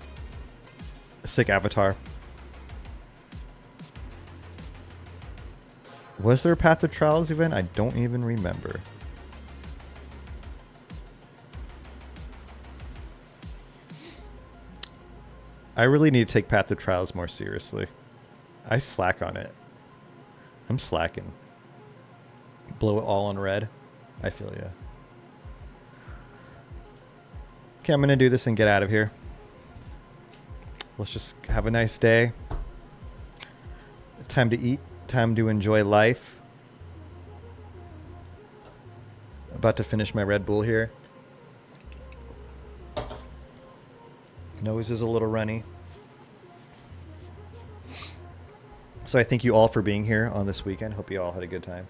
[SPEAKER 1] A sick avatar. Was there a Path of Trials event? I don't even remember. I really need to take Path of Trials more seriously. I slack on it. I'm slacking. Blow it all on red. I feel ya. Okay, I'm gonna do this and get out of here. Let's just have a nice day. Time to eat. Time to enjoy life. About to finish my Red Bull here. Nose is a little runny. So I thank you all for being here on this weekend. Hope you all had a good time.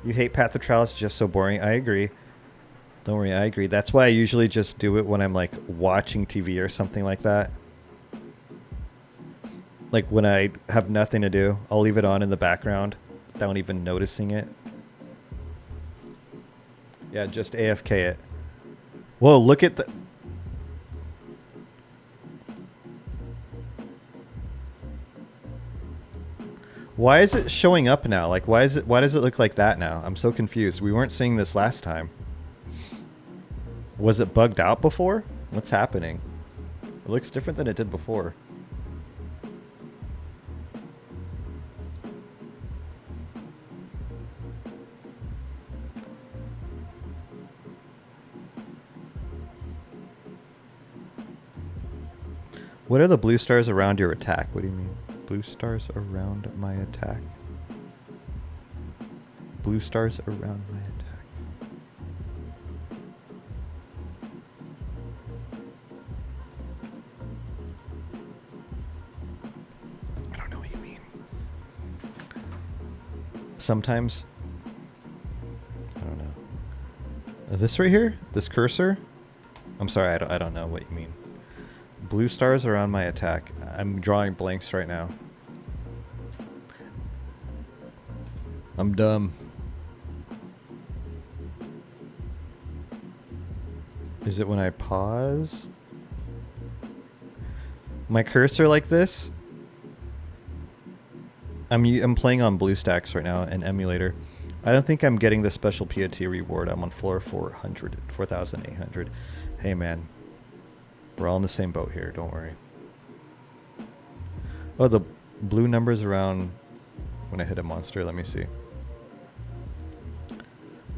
[SPEAKER 1] You hate Path of Trials, it's just so boring. I agree. Don't worry, I agree. That's why I usually just do it when I'm like watching TV or something like that. Like when I have nothing to do, I'll leave it on in the background without even noticing it. Yeah, just AFK it. Whoa, look at the... Why is it showing up now? Like, why does it look like that now? I'm so confused. We weren't seeing this last time. Was it bugged out before? What's happening? It looks different than it did before. What are the blue stars around your attack? What do you mean? Blue stars around my attack? Blue stars around my attack. I don't know what you mean. Sometimes. I don't know. This right here? This cursor? I'm sorry, I don't know what you mean. Blue stars around my attack. I'm drawing blanks right now. I'm dumb. Is it when I pause? My cursor like this? I'm playing on BlueStacks right now, an emulator. I don't think I'm getting the special POT reward. I'm on floor 400, 4,800. Hey man. We're all in the same boat here, don't worry. Oh, the blue numbers around when I hit a monster, let me see.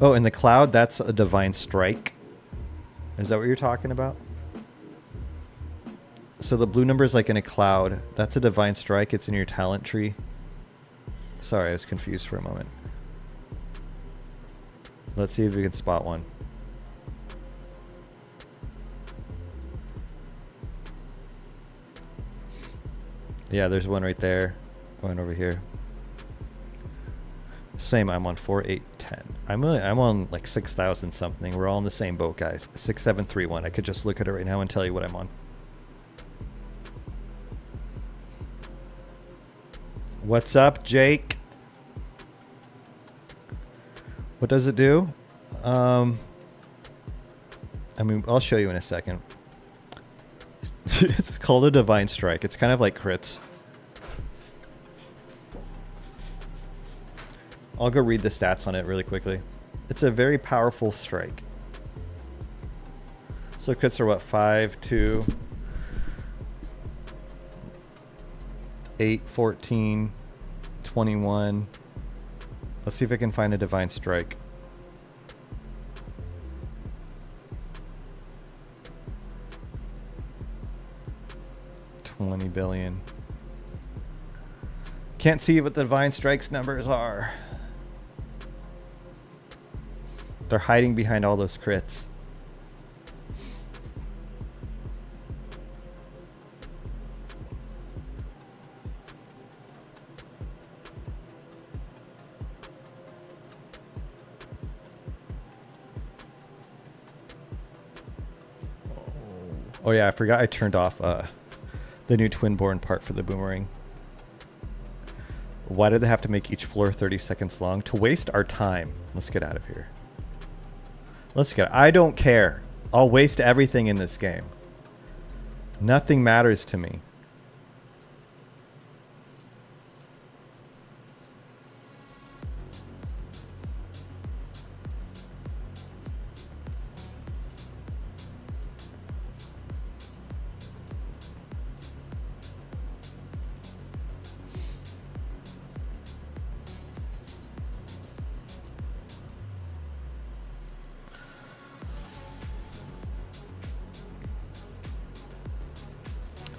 [SPEAKER 1] Oh, in the cloud, that's a divine strike. Is that what you're talking about? So the blue numbers like in a cloud, that's a divine strike, it's in your talent tree. Sorry, I was confused for a moment. Let's see if we can spot one. Yeah, there's one right there. One over here. Same, I'm on 4, 8, 10. I'm on like 6,000 something. We're all in the same boat, guys. 6731. I could just look at it right now and tell you what I'm on. What's up, Jake? What does it do? I mean, I'll show you in a second. It's called a divine strike. It's kind of like crits. I'll go read the stats on it really quickly. It's a very powerful strike. So crits are what? 5, 2, 8, 14, 21. Let's see if I can find a divine strike. $20 billion. Can't see what the divine strikes numbers are. They're hiding behind all those crits. Oh yeah, I forgot I turned off the new Twinborn part for the Boomerang. Why did they have to make each floor 30 seconds long? To waste our time. Let's get out of here. Let's get... I don't care. I'll waste everything in this game. Nothing matters to me.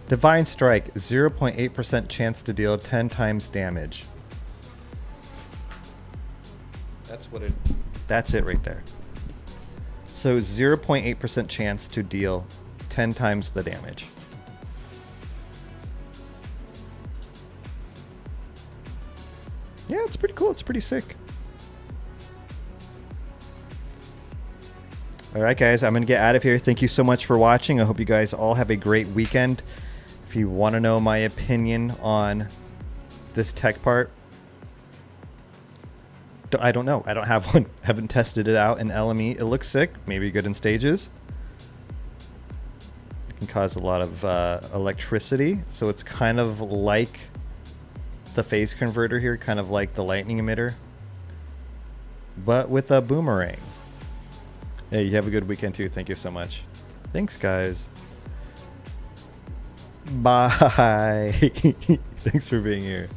[SPEAKER 1] Divine Strike, 0.8% chance to deal 10 times damage. That's it right there. So 0.8% chance to deal 10 times the damage. Yeah, it's pretty cool. It's pretty sick. All right, guys, I'm going to get out of here. Thank you so much for watching. I hope you guys all have a great weekend. If you want to know my opinion on this tech part, I don't know. I don't have one. Haven't tested it out in LME. It looks sick. Maybe good in stages. It can cause a lot of electricity. So it's kind of like the phase converter here, kind of like the lightning emitter, but with a boomerang. Hey, you have a good weekend too. Thank you so much. Thanks, guys. Bye. Thanks for being here.